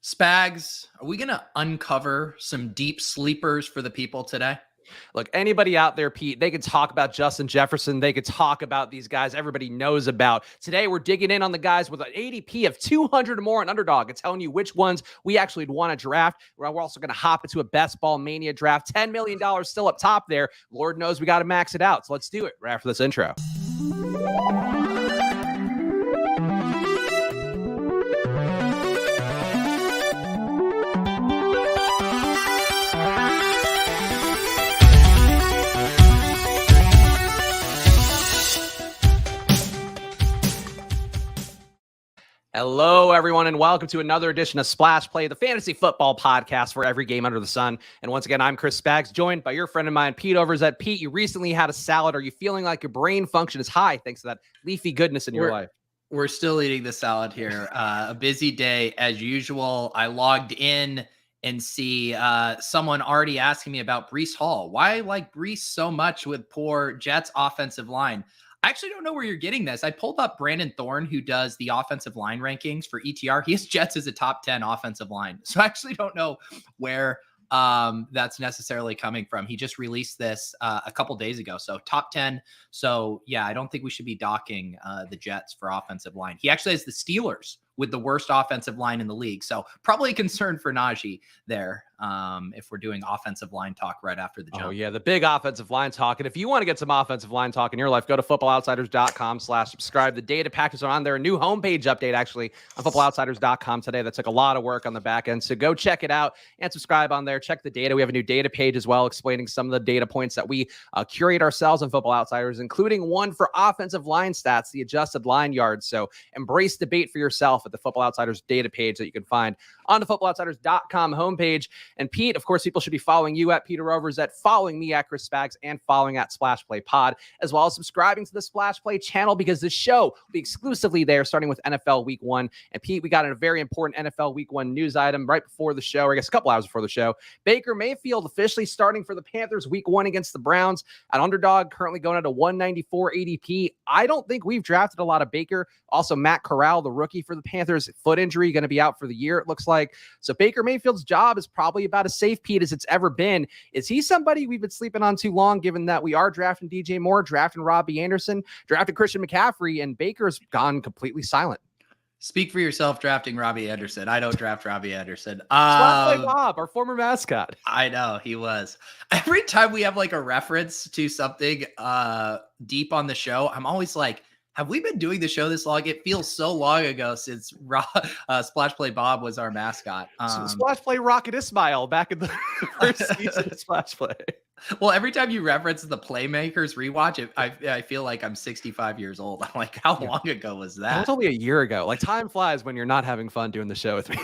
Spags, are we going to uncover some deep sleepers for the people today? Look, anybody out there, Pete, they could talk about Justin Jefferson. They could talk about these guys everybody knows about. Today, we're digging in on the guys with an ADP of 200 or more on Underdog and telling you which ones we actually want to draft. We're also going to hop into a best Ball Mania draft. $10 million still up top there. Lord knows we got to max it out. So let's do it right after this intro. Hello, everyone, and welcome to another edition of Splash Play, the fantasy football podcast for every game under the sun. And once again, I'm Chris Spags, joined by your friend of mine, Pete Overzet. Pete, you recently had a salad. Are you feeling like your brain function is high thanks to that leafy goodness in your life? We're still eating the salad here. A busy day as usual. I logged in and see someone already asking me about Breece Hall. Why I like Breece so much with poor Jets offensive line? I actually don't know where you're getting this. I pulled up Brandon Thorne, who does the offensive line rankings for ETR. He has Jets as a top 10 offensive line. So I actually don't know where that's necessarily coming from. He just released this a couple days ago. So top 10. So yeah, I don't think we should be docking the Jets for offensive line. He actually has the Steelers with the worst offensive line in the league. So probably a concern for Najee there if we're doing offensive line talk right after the jump. Oh, yeah, the big offensive line talk. And if you want to get some offensive line talk in your life, go to footballoutsiders.com/subscribe. The data packages are on there. A new homepage update, actually, on footballoutsiders.com today. That took a lot of work on the back end. So go check it out and subscribe on there. Check the data. We have a new data page as well, explaining some of the data points that we curate ourselves on Football Outsiders, including one for offensive line stats, the adjusted line yards. So embrace debate for yourself at the Football Outsiders data page that you can find on the footballoutsiders.com homepage. And Pete, of course, people should be following you at Peter Overzet, following me at Chris Spags, and following at Splash Play Pod, as well as subscribing to the Splash Play channel because the show will be exclusively there starting with NFL Week 1. And Pete, we got a very important NFL Week 1 news item right before the show, or I guess a couple hours before the show. Baker Mayfield officially starting for the Panthers Week 1 against the Browns. At Underdog, currently going at a 194 ADP. I don't think we've drafted a lot of Baker. Also, Matt Corral, the rookie for the Panthers, foot injury, going to be out for the year, it looks like. So Baker Mayfield's job is probably about as safe, Pete, as it's ever been. Is he somebody we've been sleeping on too long, given that we are drafting DJ Moore, drafting Robbie Anderson, drafting Christian McCaffrey, and Baker's gone completely silent? Speak for yourself drafting Robbie Anderson. I don't draft Robbie Anderson. Bob, our former mascot. I know, he was. Every time we have like a reference to something deep on the show, I'm always like, have we been doing the show this long? It feels so long ago since Splash Play Bob was our mascot. Splash Play Rocket Ismail back in the first season of Splash Play. Well, every time you reference the Playmakers rewatch, I feel like I'm 65 years old. I'm like, how long ago was that? That was only a year ago. Like, time flies when you're not having fun doing the show with me.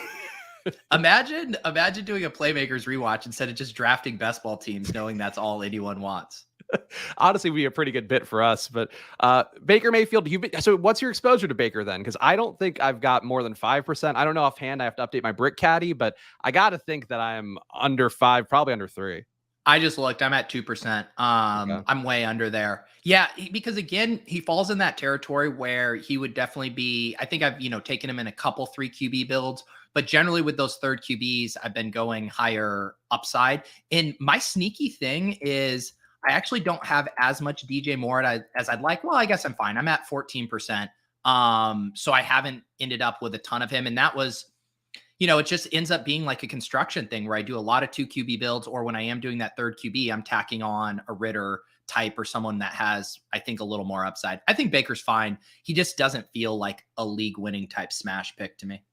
Imagine doing a Playmakers rewatch instead of just drafting best ball teams, knowing that's all anyone wants. Honestly, would be a pretty good bit for us. But Baker Mayfield, so what's your exposure to Baker then? Because I don't think I've got more than 5%. I don't know offhand. I have to update my brick caddy, but I got to think that I am under 5, probably under 3. I just looked. I'm at 2%. Okay. I'm way under there. Yeah, because again, he falls in that territory where he would definitely be. I think I've taken him in a couple 3 QB builds, but generally with those third QBs, I've been going higher upside. And my sneaky thing is, I actually don't have as much DJ Moore as I'd like. Well, I guess I'm fine. I'm at 14%. So I haven't ended up with a ton of him. And that was, it just ends up being like a construction thing where I do a lot of 2 QB builds, or when I am doing that third QB, I'm tacking on a Ritter type or someone that has, I think, a little more upside. I think Baker's fine. He just doesn't feel like a league winning type smash pick to me.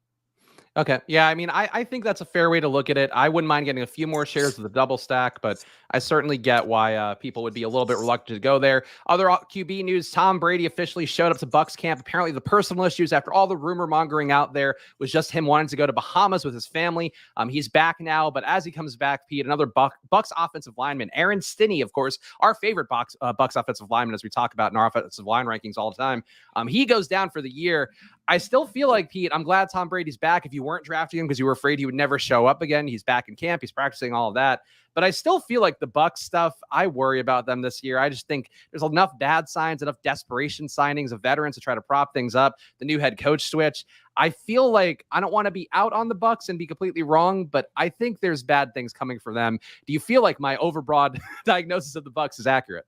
Okay. Yeah. I mean, I think that's a fair way to look at it. I wouldn't mind getting a few more shares of the double stack, but I certainly get why people would be a little bit reluctant to go there. Other QB news, Tom Brady officially showed up to Bucs camp. Apparently the personal issues after all the rumor mongering out there was just him wanting to go to Bahamas with his family. He's back now, but as he comes back, Pete, another Bucs offensive lineman, Aaron Stinney, of course, our favorite Bucs offensive lineman, as we talk about in our offensive line rankings all the time. He goes down for the year. I still feel like, Pete, I'm glad Tom Brady's back. If you weren't drafting him because you were afraid he would never show up again, he's back in camp. He's practicing all of that. But I still feel like the Bucs stuff, I worry about them this year. I just think there's enough bad signs, enough desperation signings of veterans to try to prop things up. The new head coach switch. I feel like I don't want to be out on the Bucs and be completely wrong, but I think there's bad things coming for them. Do you feel like my overbroad diagnosis of the Bucs is accurate?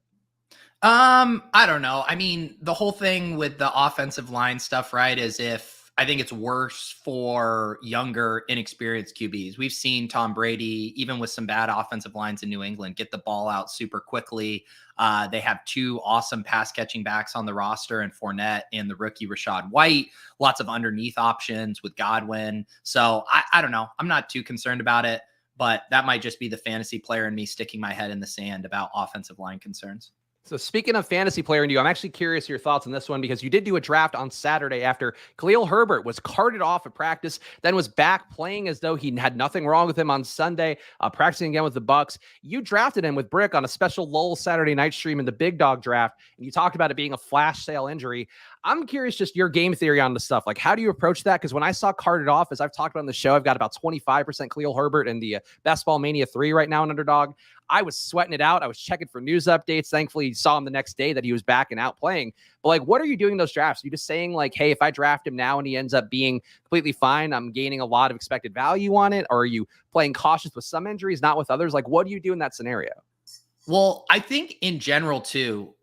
I don't know. I mean, the whole thing with the offensive line stuff, right, is if I think it's worse for younger, inexperienced QBs. We've seen Tom Brady, even with some bad offensive lines in New England, get the ball out super quickly. They have two awesome pass catching backs on the roster, and Fournette and the rookie Rashad White. Lots of underneath options with Godwin. So I don't know. I'm not too concerned about it, but that might just be the fantasy player in me sticking my head in the sand about offensive line concerns. So speaking of fantasy player and you, I'm actually curious your thoughts on this one because you did do a draft on Saturday after Khalil Herbert was carted off at practice, then was back playing as though he had nothing wrong with him on Sunday, practicing again with the Bucs. You drafted him with Brick on a special lull Saturday night stream in the Big Dog Draft, and you talked about it being a flash sale injury. I'm curious just your game theory on the stuff. Like, how do you approach that? Because when I saw carted off, as I've talked about on the show, I've got about 25% Khalil Herbert in the Best Ball Mania 3 right now in Underdog. I was sweating it out. I was checking for news updates. Thankfully, saw him the next day that he was back and out playing. But like, what are you doing in those drafts? Are you just saying like, hey, if I draft him now and he ends up being completely fine, I'm gaining a lot of expected value on it? Or are you playing cautious with some injuries, not with others? Like, what do you do in that scenario? Well, I think in general too,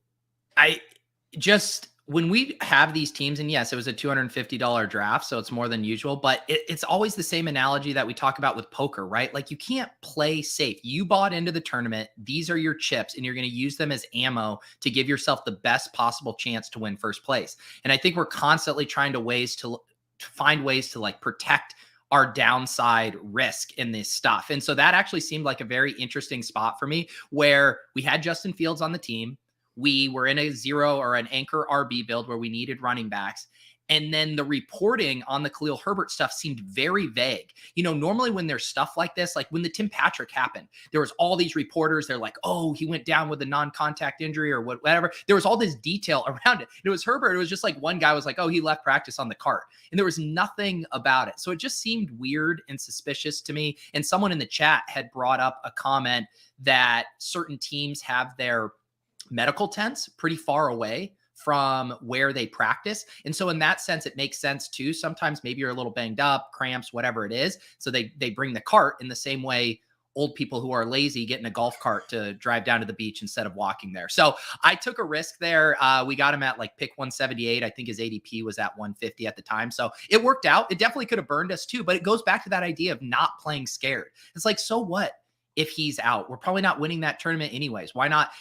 when we have these teams, and yes, it was a $250 draft, so it's more than usual, but it's always the same analogy that we talk about with poker, right? Like, you can't play safe. You bought into the tournament. These are your chips, and you're going to use them as ammo to give yourself the best possible chance to win first place. And I think we're constantly trying to find ways to like protect our downside risk in this stuff. And so that actually seemed like a very interesting spot for me, where we had Justin Fields on the team. We were in a zero or an anchor RB build where we needed running backs. And then the reporting on the Khalil Herbert stuff seemed very vague. You know, normally when there's stuff like this, like when the Tim Patrick happened, there was all these reporters. They're like, oh, he went down with a non-contact injury or whatever. There was all this detail around it. It was Herbert. It was just like one guy was like, oh, he left practice on the cart. And there was nothing about it. So it just seemed weird and suspicious to me. And someone in the chat had brought up a comment that certain teams have their medical tents pretty far away from where they practice. And so in that sense, it makes sense too. Sometimes maybe you're a little banged up, cramps, whatever it is. So they bring the cart in the same way old people who are lazy get in a golf cart to drive down to the beach instead of walking there. So I took a risk there. We got him at like pick 178. I think his ADP was at 150 at the time. So it worked out. It definitely could have burned us too, but it goes back to that idea of not playing scared. It's like, so what? If he's out, we're probably not winning that tournament anyways. Why not,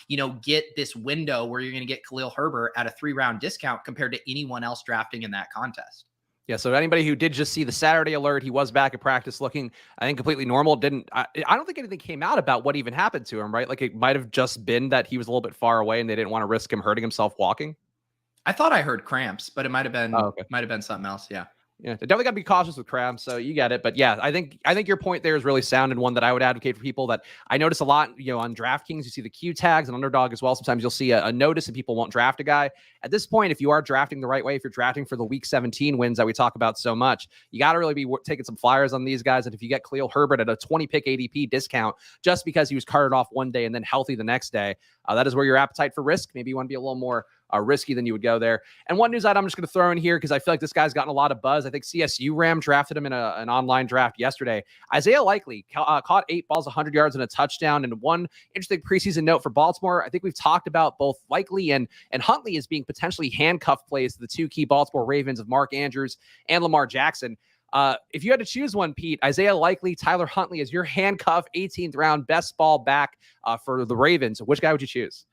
get this window where you're going to get Khalil Herbert at a 3-round discount compared to anyone else drafting in that contest? Yeah, so anybody who did just see the Saturday alert, he was back at practice looking, I think, completely normal. I don't think anything came out about what even happened to him, right? Like, it might have just been that he was a little bit far away and they didn't want to risk him hurting himself walking. I thought I heard cramps, but it might have been something else. Yeah. Yeah, definitely got to be cautious with cramps. So you get it. But yeah, I think your point there is really sound, and one that I would advocate for people that I notice a lot, on DraftKings, you see the Q tags and Underdog as well. Sometimes you'll see a notice and people won't draft a guy. At this point, if you are drafting the right way, if you're drafting for the week 17 wins that we talk about so much, you got to really be taking some flyers on these guys. And if you get Khalil Herbert at a 20 pick ADP discount, just because he was carted off one day and then healthy the next day, that is where your appetite for risk. Maybe you want to be a little more risky than you would go there. And one news item I'm just going to throw in here because I feel like this guy's gotten a lot of buzz. I think CSU Ram drafted him in an online draft yesterday. Isaiah Likely caught 8 balls, 100 yards, and a touchdown. And one interesting preseason note for Baltimore, I think we've talked about both Likely and Huntley as being potentially handcuff plays to the two key Baltimore Ravens of Mark Andrews and Lamar Jackson. If you had to choose one, Pete, Isaiah Likely, Tyler Huntley as your handcuff 18th round best ball back for the Ravens, which guy would you choose?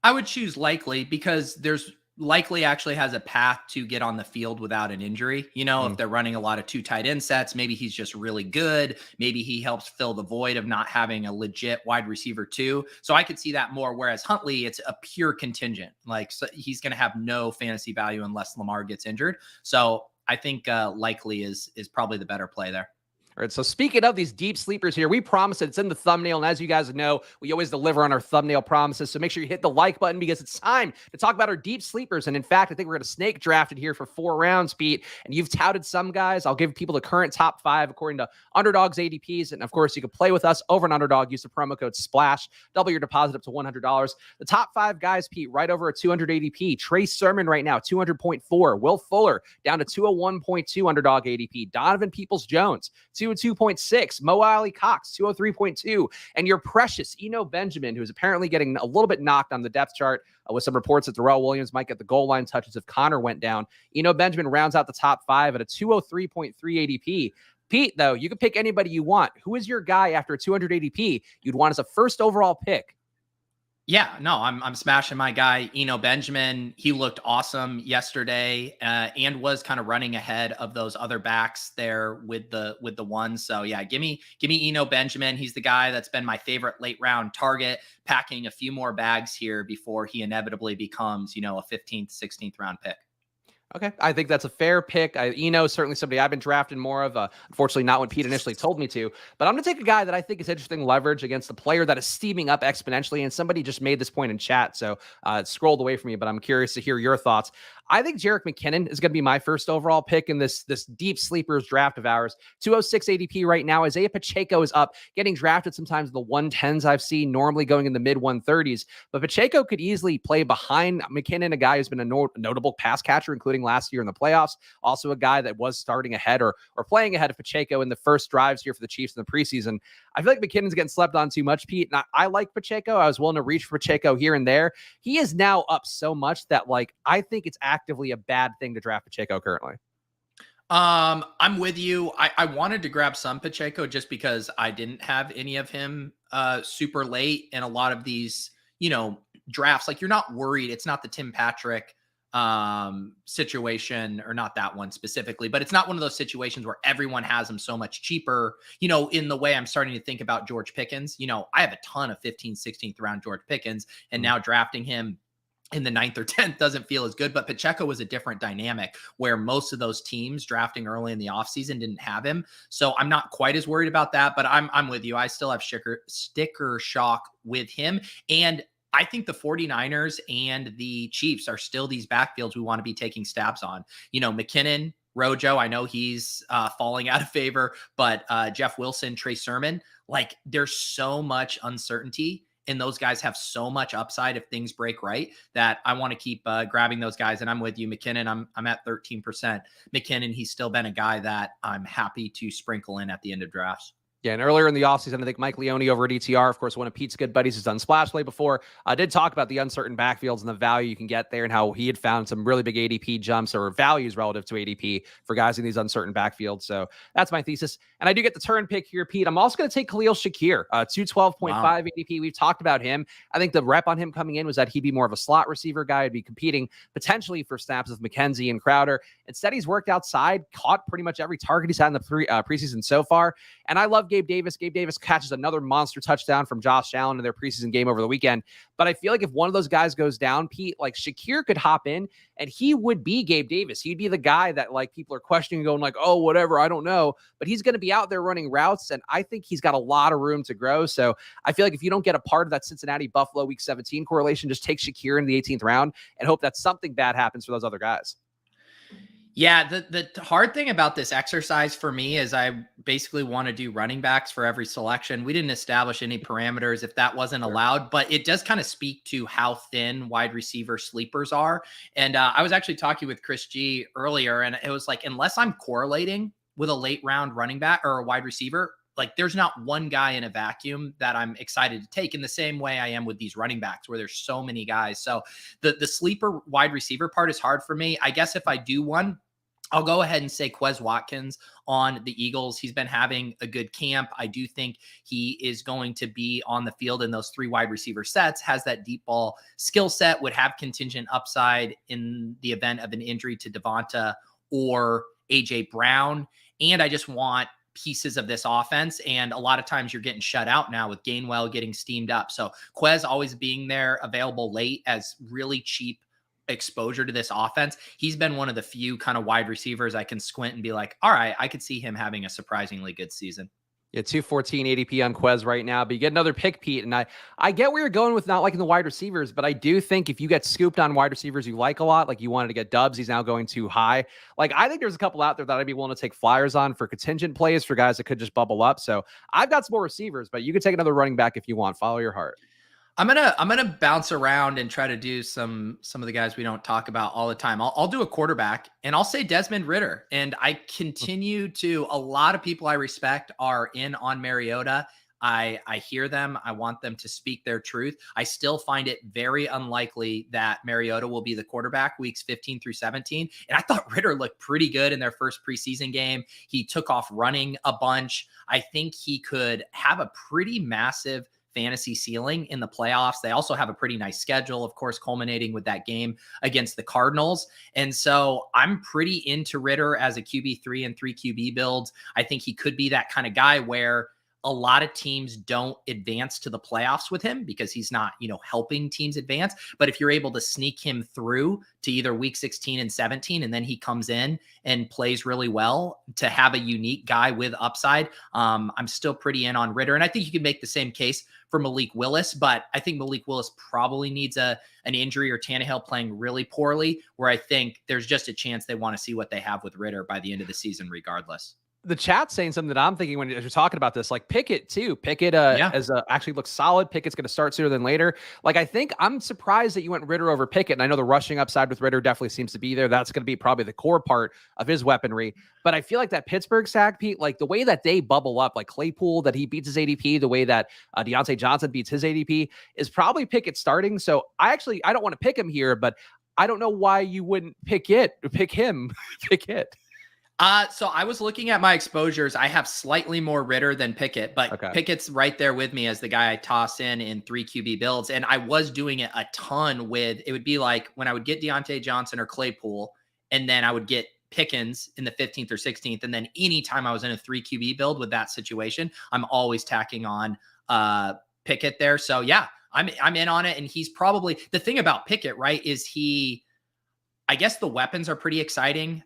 I would choose Likely because there's Likely actually has a path to get on the field without an injury. If they're running a lot of 2 tight end sets, maybe he's just really good. Maybe he helps fill the void of not having a legit wide receiver too. So I could see that more. Whereas Huntley, it's a pure contingent. So he's going to have no fantasy value unless Lamar gets injured. So I think Likely is probably the better play there. All right, so speaking of these deep sleepers here, we promise it's in the thumbnail. And as you guys know, we always deliver on our thumbnail promises. So make sure you hit the like button because it's time to talk about our deep sleepers. And in fact, I think we're going to snake draft it here for 4 rounds, Pete. And you've touted some guys. I'll give people the current top 5 according to Underdog's ADPs. And of course, you can play with us over on Underdog. Use the promo code SPLASH. Double your deposit up to $100. The top 5 guys, Pete, right over at 200 ADP. Trey Sermon right now, 200.4. Will Fuller down to 201.2 Underdog ADP. Donovan Peoples-Jones, 202.6. Mo Alley Cox, 203.2. And your precious Eno Benjamin, who's apparently getting a little bit knocked on the depth chart with some reports that Darrell Williams might get the goal line touches if Connor went down. Eno Benjamin rounds out the top 5 at a 203.3 ADP. Pete, though, you can pick anybody you want. Who is your guy after 200 ADP you'd want as a first overall pick? Yeah, no, I'm smashing my guy, Eno Benjamin. He looked awesome yesterday and was kind of running ahead of those other backs there with the ones. So yeah, give me Eno Benjamin. He's the guy that's been my favorite late round target, packing a few more bags here before he inevitably becomes, a 15th, 16th round pick. Okay, I think that's a fair pick. Eno, certainly somebody I've been drafting more of. Unfortunately, not when Pete initially told me to. But I'm going to take a guy that I think is interesting leverage against the player that is steaming up exponentially. And somebody just made this point in chat, so it scrolled away from me. But I'm curious to hear your thoughts. I think Jerick McKinnon is going to be my first overall pick in this deep sleepers draft of ours. 206 ADP right now. Isaiah Pacheco is up, getting drafted sometimes in the 110s I've seen, normally going in the mid 130s. But Pacheco could easily play behind McKinnon, a guy who's been a notable pass catcher, including last year in the playoffs. Also a guy that was starting ahead or playing ahead of Pacheco in the first drives here for the Chiefs in the preseason. I feel like McKinnon's getting slept on too much, Pete. And I like Pacheco. I was willing to reach for Pacheco here and there. He is now up so much that I think it's actively a bad thing to draft Pacheco currently. I'm with you. I wanted to grab some Pacheco just because I didn't have any of him super late in a lot of these, drafts. You're not worried. It's not the Tim Patrick situation, or not that one specifically, but it's not one of those situations where everyone has him so much cheaper, in the way I'm starting to think about George Pickens. I have a ton of 15th, 16th round George Pickens, and now drafting him in the 9th or 10th doesn't feel as good. But Pacheco was a different dynamic where most of those teams drafting early in the offseason didn't have him. So I'm not quite as worried about that, but I'm with you. I still have sticker shock with him. And I think the 49ers and the Chiefs are still these backfields we want to be taking stabs on. McKinnon, Rojo, I know he's falling out of favor, but Jeff Wilson, Trey Sermon, there's so much uncertainty, and those guys have so much upside if things break right that I want to keep grabbing those guys. And I'm with you. McKinnon, I'm at 13%. McKinnon, he's still been a guy that I'm happy to sprinkle in at the end of drafts. Yeah, and earlier in the offseason, I think Mike Leone over at ETR, of course, one of Pete's good buddies, has done Splash Play before, did talk about the uncertain backfields and the value you can get there and how he had found some really big ADP jumps or values relative to ADP for guys in these uncertain backfields. So that's my thesis. And I do get the turn pick here, Pete. I'm also going to take Khalil Shakir, 212.5 ADP. We've talked about him. I think the rep on him coming in was that he'd be more of a slot receiver guy. He'd be competing potentially for snaps with McKenzie and Crowder. Instead, he's worked outside, caught pretty much every target he's had in the preseason so far. And I love Gabe Davis. Gabe Davis catches another monster touchdown from Josh Allen in their preseason game over the weekend. But I feel like if one of those guys goes down, Pete, Shakir could hop in and he would be Gabe Davis. He'd be the guy that people are questioning, going oh, whatever, I don't know. But he's going to be out there running routes. And I think he's got a lot of room to grow. So I feel like if you don't get a part of that Cincinnati Buffalo week 17 correlation, just take Shakir in the 18th round and hope that something bad happens for those other guys. Yeah, the hard thing about this exercise for me is I basically want to do running backs for every selection. We didn't establish any parameters if that wasn't allowed, but it does kind of speak to how thin wide receiver sleepers are. And I was actually talking with Chris G earlier, and it was unless I'm correlating with a late round running back or a wide receiver, there's not one guy in a vacuum that I'm excited to take in the same way I am with these running backs where there's so many guys. So the sleeper wide receiver part is hard for me. I guess if I do one, I'll go ahead and say Quez Watkins on the Eagles. He's been having a good camp. I do think he is going to be on the field in those 3 wide receiver sets, has that deep ball skill set, would have contingent upside in the event of an injury to Devonta or AJ Brown. And I just want pieces of this offense. And a lot of times you're getting shut out now with Gainwell getting steamed up. So Quez always being there, available late as really cheap exposure to this offense, he's been one of the few kind of wide receivers I can squint and be like, all right, I could see him having a surprisingly good season. Yeah, 214 ADP on Quez right now, but you get another pick, Pete. And I get where you're going with not liking the wide receivers, but I do think if you get scooped on wide receivers you like a lot, like you wanted to get Dubs, he's now going too high. Like, I think there's a couple out there that I'd be willing to take flyers on for contingent plays for guys that could just bubble up. So I've got some more receivers, but you could take another running back if you want. Follow your heart. I'm gonna bounce around and try to do some of the guys we don't talk about all the time. I'll do a quarterback, and I'll say Desmond Ridder. And I continue to, a lot of people I respect are in on Mariota. I hear them. I want them to speak their truth. I still find it very unlikely that Mariota will be the quarterback weeks 15 through 17. And I thought Ridder looked pretty good in their first preseason game. He took off running a bunch. I think he could have a pretty massive fantasy ceiling in the playoffs. They also have a pretty nice schedule, of course, culminating with that game against the Cardinals. And so I'm pretty into Ridder as a QB3 and 3 QB builds. I think he could be that kind of guy where a lot of teams don't advance to the playoffs with him because he's not, helping teams advance. But if you're able to sneak him through to either week 16 and 17, and then he comes in and plays really well, to have a unique guy with upside, I'm still pretty in on Ridder. And I think you can make the same case for Malik Willis, but I think Malik Willis probably needs an injury, or Tannehill playing really poorly, where I think there's just a chance they want to see what they have with Ridder by the end of the season regardless. The chat's saying something that I'm thinking when you're talking about this, like Pickett too. Pickett actually looks solid. Pickett's going to start sooner than later. Like, I think I'm surprised that you went Ridder over Pickett. And I know the rushing upside with Ridder definitely seems to be there. That's going to be probably the core part of his weaponry. But I feel like that Pittsburgh stack, Pete, like the way that they bubble up, like Claypool, that he beats his ADP, the way that Deontay Johnson beats his ADP, is probably Pickett starting. So I don't want to pick him here, but I don't know why you wouldn't pick him, pick it. So I was looking at my exposures. I have slightly more Ridder than Pickett, but okay, Pickett's right there with me as the guy I toss in 3 QB builds. And I was doing it a ton with, it would be like when I would get Deontay Johnson or Claypool, and then I would get Pickens in the 15th or 16th. And then anytime I was in a 3 QB build with that situation, I'm always tacking on Pickett there. So yeah, I'm in on it. And he's probably, the thing about Pickett, right, is I guess the weapons are pretty exciting.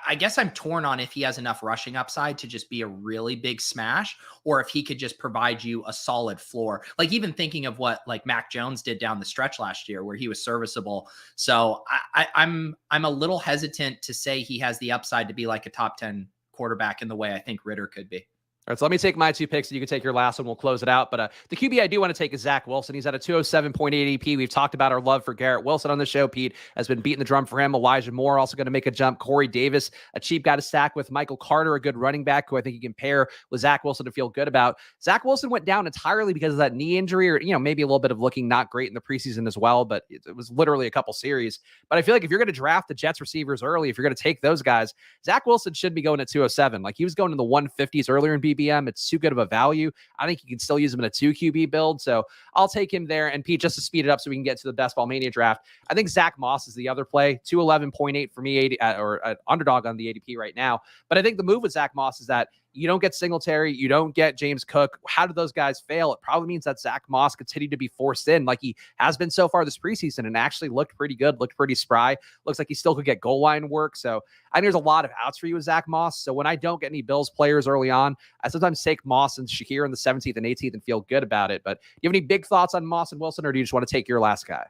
I guess I'm torn on if he has enough rushing upside to just be a really big smash, or if he could just provide you a solid floor. Like, even thinking of what like Mac Jones did down the stretch last year where he was serviceable. So I'm a little hesitant to say he has the upside to be like a top 10 quarterback in the way I think Ridder could be. All right, so let me take my 2 picks, and you can take your last one. We'll close it out. But the QB I do want to take is Zach Wilson. He's at a 207.8 ADP. We've talked about our love for Garrett Wilson on the show. Pete has been beating the drum for him. Elijah Moore also going to make a jump. Corey Davis, a cheap guy to stack with. Michael Carter, a good running back who I think you can pair with Zach Wilson to feel good about. Zach Wilson went down entirely because of that knee injury, or maybe a little bit of looking not great in the preseason as well, but it was literally a couple series. But I feel like if you're going to draft the Jets receivers early, if you're going to take those guys, Zach Wilson should be going at 207. Like, he was going in the 150s earlier in BBM. It's too good of a value. I think you can still use him in a 2 QB build. So I'll take him there. And Pete, just to speed it up so we can get to the best Ball Mania draft, I think Zach Moss is the other play. 211.8 for me, or underdog on the ADP right now. But I think the move with Zach Moss is that you don't get Singletary, you don't get James Cook. How do those guys fail? It probably means that Zach Moss continued to be forced in like he has been so far this preseason, and actually looked pretty good, looked pretty spry. Looks like he still could get goal line work. So I think there's a lot of outs for you with Zach Moss. So when I don't get any Bills players early on, I sometimes take Moss and Shakir in the 17th and 18th and feel good about it. But do you have any big thoughts on Moss and Wilson, or do you just want to take your last guy?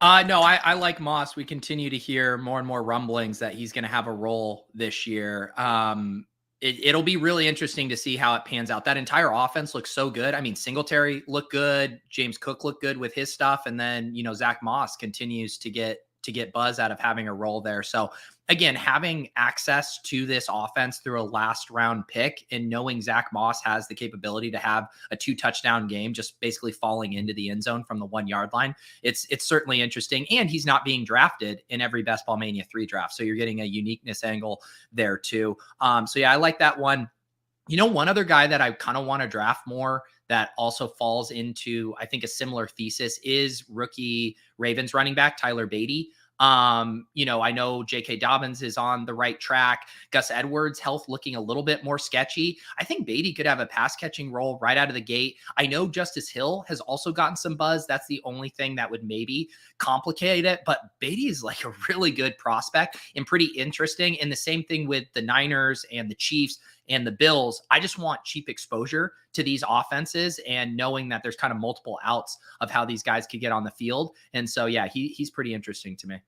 No, I like Moss. We continue to hear more and more rumblings that he's going to have a role this year. It'll be really interesting to see how it pans out. That entire offense looks so good. I mean, Singletary looked good. James Cook looked good with his stuff. And then, Zach Moss continues to get buzz out of having a role there. So again, having access to this offense through a last round pick and knowing Zach Moss has the capability to have a 2 touchdown game, just basically falling into the end zone from the 1 yard line, it's certainly interesting. And he's not being drafted in every Best Ball Mania 3 draft. So you're getting a uniqueness angle there too. So yeah, I like that one. One other guy that I kind of want to draft more that also falls into, I think, a similar thesis is rookie Ravens running back Tyler Beatty. I know J.K. Dobbins is on the right track. Gus Edwards' health looking a little bit more sketchy. I think Beatty could have a pass catching role right out of the gate. I know Justice Hill has also gotten some buzz. That's the only thing that would maybe complicate it. But Beatty is like a really good prospect and pretty interesting. And the same thing with the Niners and the Chiefs and the Bills. I just want cheap exposure to these offenses and knowing that there's kind of multiple outs of how these guys could get on the field. And so, yeah, he's pretty interesting to me.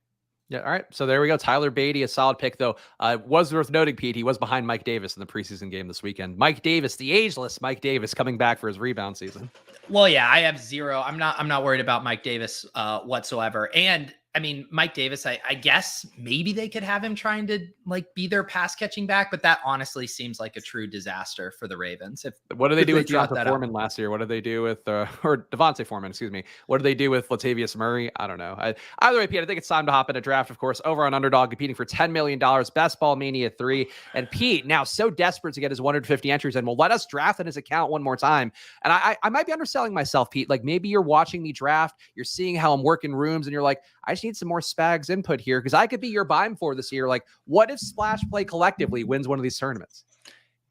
Yeah. All right. So there we go. Tyler Beatty, a solid pick, though. Was worth noting, Pete, he was behind Mike Davis in the preseason game this weekend. Mike Davis, the ageless Mike Davis, coming back for his rebound season. Well, yeah, I have zero. I'm not worried about Mike Davis whatsoever. And I mean, Mike Davis, I guess maybe they could have him trying to like be their pass catching back, but that honestly seems like a true disaster for the Ravens. What did they do with Devontae Foreman last year? What did they do with, or Devontae Foreman, excuse me. What did they do with Latavius Murray? I don't know. Either way, Pete, I think it's time to hop in a draft, of course, over on Underdog, competing for $10 million, Best Ball Mania 3. And Pete, now so desperate to get his 150 entries in, will let us draft in his account one more time. And I might be underselling myself, Pete. Like maybe you're watching me draft, you're seeing how I'm working rooms, and you're like, I just need some more Spags input here because I could be your buy for this year. Like, what if Splash Play collectively wins one of these tournaments?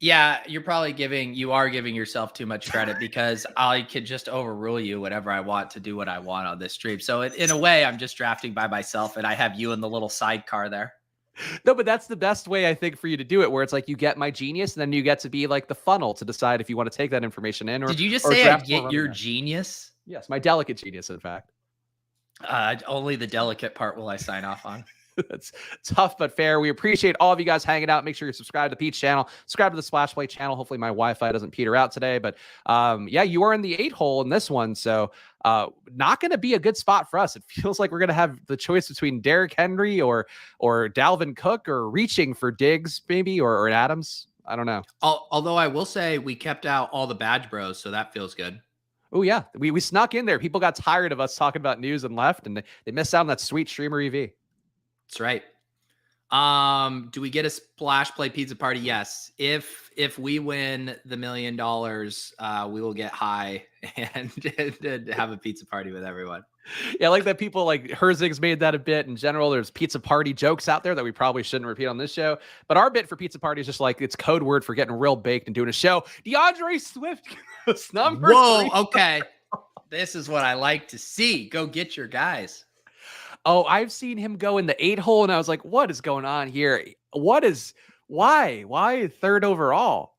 Yeah, you are giving yourself too much credit because I could just overrule you whenever I want to do what I want on this stream. So in a way, I'm just drafting by myself and I have you in the little sidecar there. No, but that's the best way, I think, for you to do it, where it's like you get my genius and then you get to be like the funnel to decide if you want to take that information in. Or did you just say I get your genius? Yes, my delicate genius, in fact. Only the delicate part will I sign off on. That's tough but fair. We appreciate all of you guys hanging out. Make sure you subscribe to the Pete's channel, subscribe to the Splash Play channel. Hopefully my Wi-Fi doesn't peter out today, but yeah, you are in the 8 hole in this one. So not going to be a good spot for us. It feels like we're going to have the choice between Derrick Henry or Dalvin Cook or reaching for Diggs maybe, or an Adams. I don't know. Although I will say we kept out all the badge bros. So that feels good. Oh yeah. We snuck in there. People got tired of us talking about news and left, and they missed out on that sweet streamer EV. That's right. Do we get a Splash Play pizza party? Yes. If we win the $1 million, we will get high and have a pizza party with everyone. Yeah, I like that people like Herzig's made that a bit in general. There's pizza party jokes out there that we probably shouldn't repeat on this show. But our bit for pizza party is just like it's code word for getting real baked and doing a show. DeAndre Swift number 3. Okay. This is what I like to see. Go get your guys. Oh, I've seen him go in the 8 hole, and I was like, what is going on here? Why 3rd overall?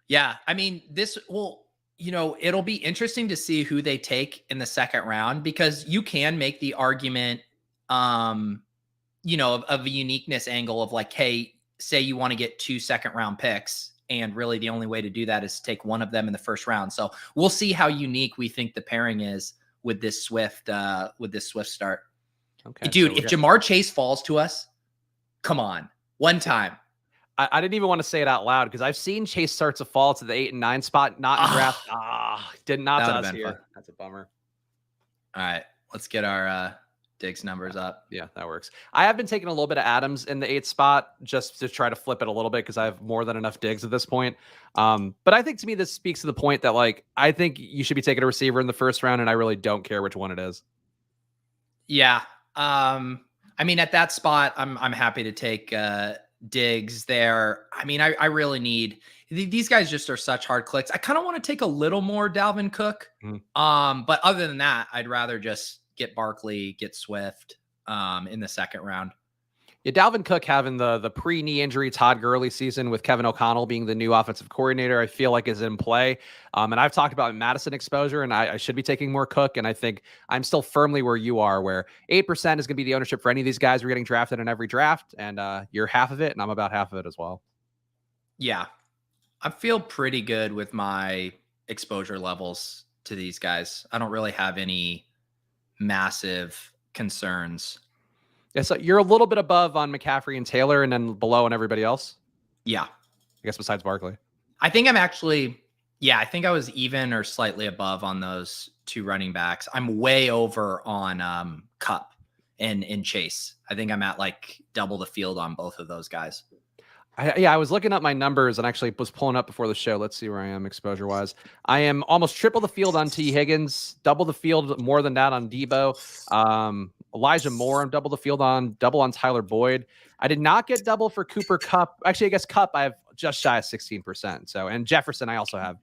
Yeah, I mean, it'll be interesting to see who they take in the 2nd round, because you can make the argument, of a uniqueness angle of like, hey, say you want to get 2 2nd-round picks, and really the only way to do that is to take one of them in the 1st round. So we'll see how unique we think the pairing is with this Swift start. Okay, dude, so if Jamar Chase falls to us, come on, one time. I didn't even want to say it out loud because I've seen Chase start to fall to the 8 and 9 spot, not in draft. Did not to us here. Fun. That's a bummer. All right, let's get our Diggs numbers up. Yeah, that works. I have been taking a little bit of Adams in the 8th spot just to try to flip it a little bit because I have more than enough Diggs at this point. But I think to me, this speaks to the point that like, I think you should be taking a receiver in the 1st round, and I really don't care which one it is. Yeah. I mean, at that spot, I'm happy to take Diggs there. I mean, I really need, these guys just are such hard clicks. I kind of want to take a little more Dalvin Cook. But other than that, I'd rather just get Barkley, get Swift in the 2nd round. Yeah, Dalvin Cook having the pre-knee injury Todd Gurley season with Kevin O'Connell being the new offensive coordinator, I feel like is in play. And I've talked about Madison exposure, and I should be taking more Cook. And I think I'm still firmly where you are, where 8% is going to be the ownership for any of these guys. We're getting drafted in every draft, and you're half of it, and I'm about half of it as well. Yeah, I feel pretty good with my exposure levels to these guys. I don't really have any massive concerns. Yeah, so you're a little bit above on McCaffrey and Taylor, and then below on everybody else. Yeah, I guess besides Barkley. I think I'm actually, I think I was even or slightly above on those 2 running backs. I'm way over on Kupp and Chase. I think I'm at like double the field on both of those guys. I was looking up my numbers and actually was pulling up before the show. Let's see where I am exposure wise. I am almost triple the field on T. Higgins, double the field more than that on Debo. Elijah Moore, I'm double on Tyler Boyd. I did not get double for Cooper Kupp. Actually, I guess Kupp I have just shy of 16%. So, and Jefferson I also have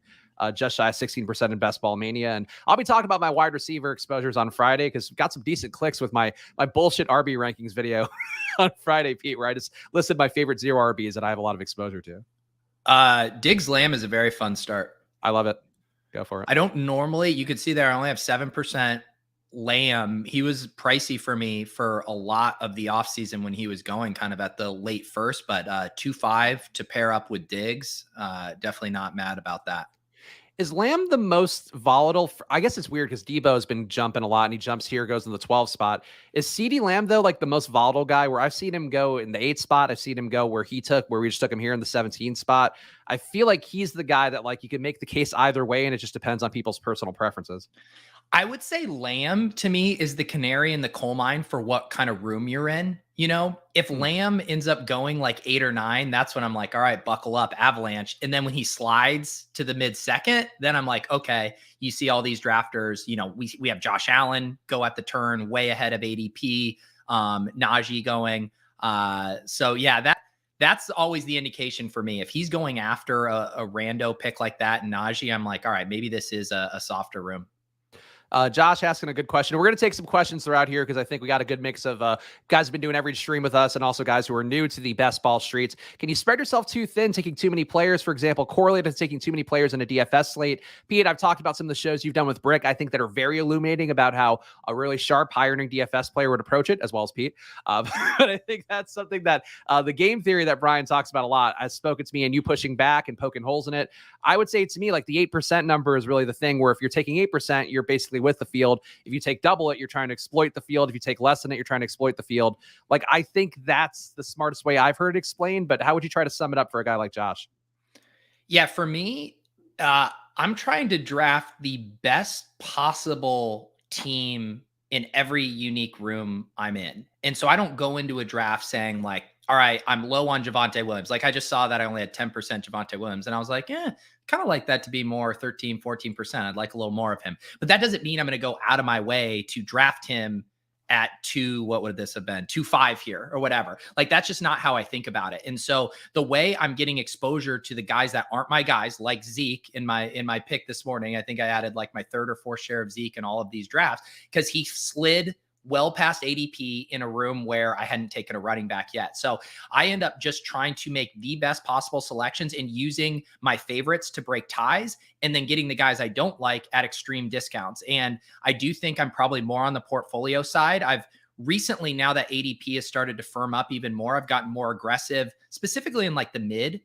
just shy of 16% in Best Ball Mania. And I'll be talking about my wide receiver exposures on Friday because got some decent clicks with my bullshit RB rankings video on Friday, Pete, where I just listed my favorite 0 RBs that I have a lot of exposure to. Diggs Lamb is a very fun start. I love it. Go for it. I don't normally, you could see there, I only have 7% Lamb. He was pricey for me for a lot of the offseason when he was going kind of at the late first, but 2.5 to pair up with Diggs. Definitely not mad about that. Is Lamb the most volatile? I guess it's weird because Debo has been jumping a lot and he jumps here, goes in the 12 spot. Is CeeDee Lamb, though, like the most volatile guy where I've seen him go in the 8 spot? I've seen him go where we just took him here in the 17 spot. I feel like he's the guy that like you can make the case either way, and it just depends on people's personal preferences. I would say Lamb to me is the canary in the coal mine for what kind of room you're in. You know, if Lamb ends up going like 8 or 9, that's when I'm like, all right, buckle up, avalanche. And then when he slides to the mid second, then I'm like, okay, you see all these drafters, you know, we have Josh Allen go at the turn way ahead of ADP, Najee going. So yeah, that's always the indication for me. If he's going after a rando pick like that, Najee, I'm like, all right, maybe this is a softer room. Josh asking a good question. We're going to take some questions throughout here because I think we got a good mix of guys who've been doing every stream with us and also guys who are new to the best ball streets. Can you spread yourself too thin, taking too many players, for example, correlated to taking too many players in a DFS slate? Pete, I've talked about some of the shows you've done with Brick, I think that are very illuminating about how a really sharp, high-earning DFS player would approach it, as well as Pete. But I think that's something that the game theory that Brian talks about a lot has spoken to me, and you pushing back and poking holes in it. I would say to me, like the 8% number is really the thing where if you're taking 8%, you're basically with the field. If you take double it, you're trying to exploit the field. If you take less than it, you're trying to exploit the field. Like, I think that's the smartest way I've heard it explained, but how would you try to sum it up for a guy like Josh? Yeah, for me, I'm trying to draft the best possible team in every unique room I'm in. And so I don't go into a draft saying like, all right, I'm low on Javonte Williams. Like I just saw that I only had 10% Javonte Williams. And I was like, kind of like that to be more 13, 14%. I'd like a little more of him. But that doesn't mean I'm going to go out of my way to draft him at 2, what would this have been? 2.5 here or whatever. Like that's just not how I think about it. And so the way I'm getting exposure to the guys that aren't my guys, like Zeke in my pick this morning, I think I added like my 3rd or 4th share of Zeke in all of these drafts because he slid well past ADP in a room where I hadn't taken a running back yet. So I end up just trying to make the best possible selections and using my favorites to break ties and then getting the guys I don't like at extreme discounts. And I do think I'm probably more on the portfolio side. I've recently, now that ADP has started to firm up even more, I've gotten more aggressive, specifically in like the mid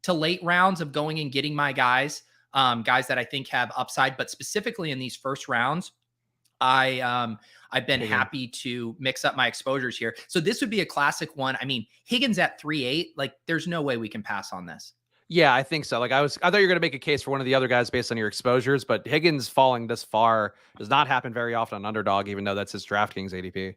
to late rounds of going and getting my guys that I think have upside, but specifically in these first rounds, I've been happy to mix up my exposures here. So this would be a classic one. I mean, Higgins at 3.8, like there's no way we can pass on this. Yeah, I think so. Like I thought you were going to make a case for one of the other guys based on your exposures, but Higgins falling this far does not happen very often on Underdog, even though that's his DraftKings ADP.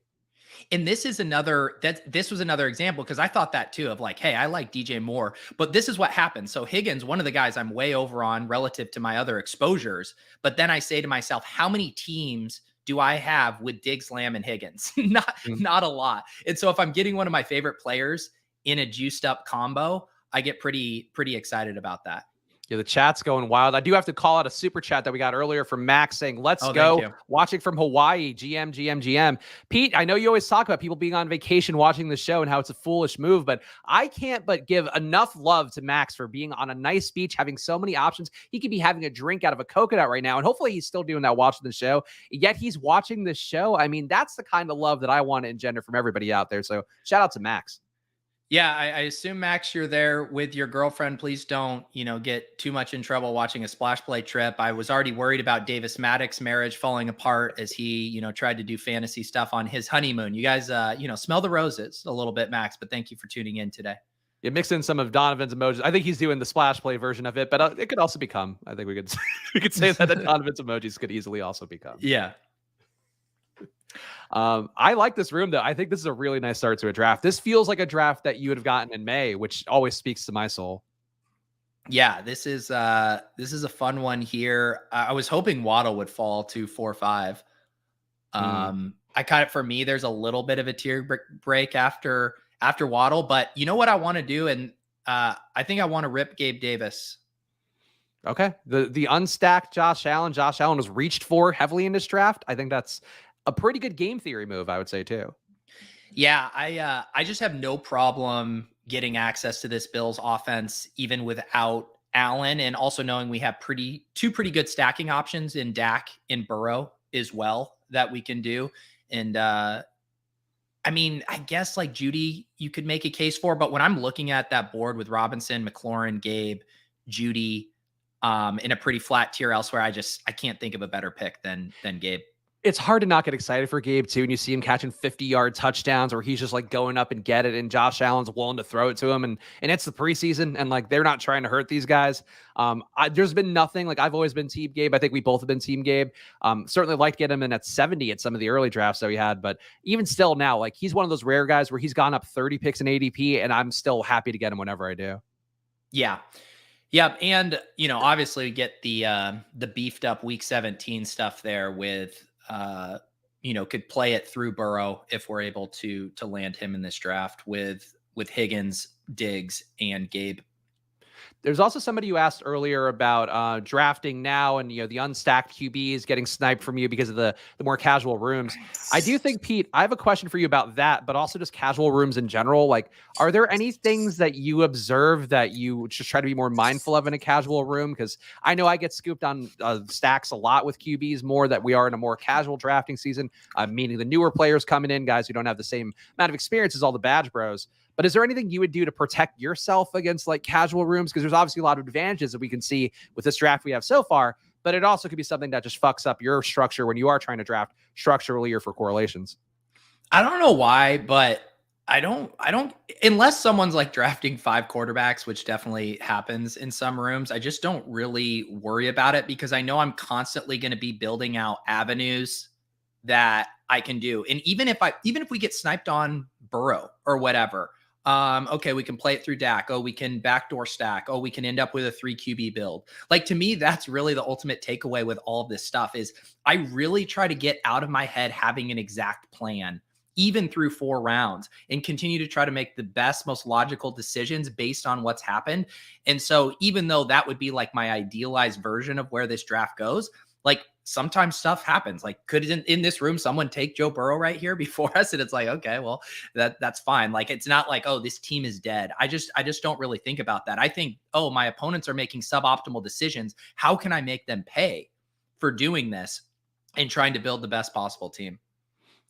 And this was another example because I thought that too of like, hey, I like DJ Moore, but this is what happened. So Higgins, one of the guys I'm way over on relative to my other exposures, but then I say to myself, how many teams do I have with Diggs, Lamb, and Higgins? Not a lot. And so if I'm getting one of my favorite players in a juiced up combo, I get pretty excited about that. Yeah, the chat's going wild. I do have to call out a super chat that we got earlier from Max saying, let's go. Watching from Hawaii, GM. Pete, I know you always talk about people being on vacation watching the show and how it's a foolish move, but I can't but give enough love to Max for being on a nice beach, having so many options. He could be having a drink out of a coconut right now, and hopefully he's still doing that watching the show, yet he's watching this show. I mean, that's the kind of love that I want to engender from everybody out there. So shout out to Max. Yeah, I assume, Max, you're there with your girlfriend. Please don't, get too much in trouble watching a splash play trip. I was already worried about Davis Maddox's marriage falling apart as he, tried to do fantasy stuff on his honeymoon. You guys, smell the roses a little bit, Max, but thank you for tuning in today. Yeah, mix in some of Donovan's emojis. I think he's doing the splash play version of it, but it could also become, I think we could say that the Donovan's emojis could easily also become. Yeah. I like this room though. I think this is a really nice start to a draft. This feels like a draft that you would have gotten in May, which always speaks to my soul. Yeah, this is a fun one here. I was hoping Waddle would fall to 4-5. I for me, there's a little bit of a tear break after Waddle, but you know what I want to do? And I think I want to rip Gabe Davis. Okay. The unstacked Josh Allen. Josh Allen was reached for heavily in this draft. I think that's a pretty good game theory move, I would say too. Yeah, I just have no problem getting access to this Bills offense even without Allen, and also knowing we have two pretty good stacking options in Dak and Burrow as well that we can do. And I mean, I guess like Judy, you could make a case for, but when I'm looking at that board with Robinson, McLaurin, Gabe, Judy, in a pretty flat tier elsewhere, I can't think of a better pick than Gabe. It's hard to not get excited for Gabe too, and you see him catching 50-yard touchdowns, or he's just like going up and get it, and Josh Allen's willing to throw it to him, and it's the preseason, and like they're not trying to hurt these guys. There's been nothing like I've always been team Gabe. I think we both have been team Gabe. Certainly like to get him in at 70 at some of the early drafts that we had, but even still now, like he's one of those rare guys where he's gone up 30 picks in ADP, and I'm still happy to get him whenever I do. Yeah. Yep. And, obviously get the beefed up week 17 stuff there with, could play it through Burrow if we're able to land him in this draft with Higgins, Diggs, and Gabe. There's also somebody you asked earlier about drafting now and, the unstacked QBs getting sniped from you because of the more casual rooms. I do think, Pete, I have a question for you about that, but also just casual rooms in general. Like, are there any things that you observe that you just try to be more mindful of in a casual room? Because I know I get scooped on stacks a lot with QBs more that we are in a more casual drafting season, meaning the newer players coming in, guys who don't have the same amount of experience as all the badge bros. But is there anything you would do to protect yourself against like casual rooms? Because there's obviously a lot of advantages that we can see with this draft we have so far, but it also could be something that just fucks up your structure when you are trying to draft structurally or for correlations. I don't know why, but I don't, unless someone's like drafting 5 quarterbacks, which definitely happens in some rooms, I just don't really worry about it because I know I'm constantly going to be building out avenues that I can do. And even if we get sniped on Burrow or whatever, okay, we can play it through Dak. Oh, we can backdoor stack. Oh, we can end up with a 3 QB build. Like to me, that's really the ultimate takeaway with all of this stuff is I really try to get out of my head having an exact plan, even through 4 rounds, and continue to try to make the best, most logical decisions based on what's happened. And so even though that would be like my idealized version of where this draft goes, like sometimes stuff happens. Like could in this room someone take Joe Burrow right here before us? And it's like, okay, well, that's fine. Like it's not like, oh, this team is dead. I just don't really think about that. I think, oh, my opponents are making suboptimal decisions. How can I make them pay for doing this and trying to build the best possible team?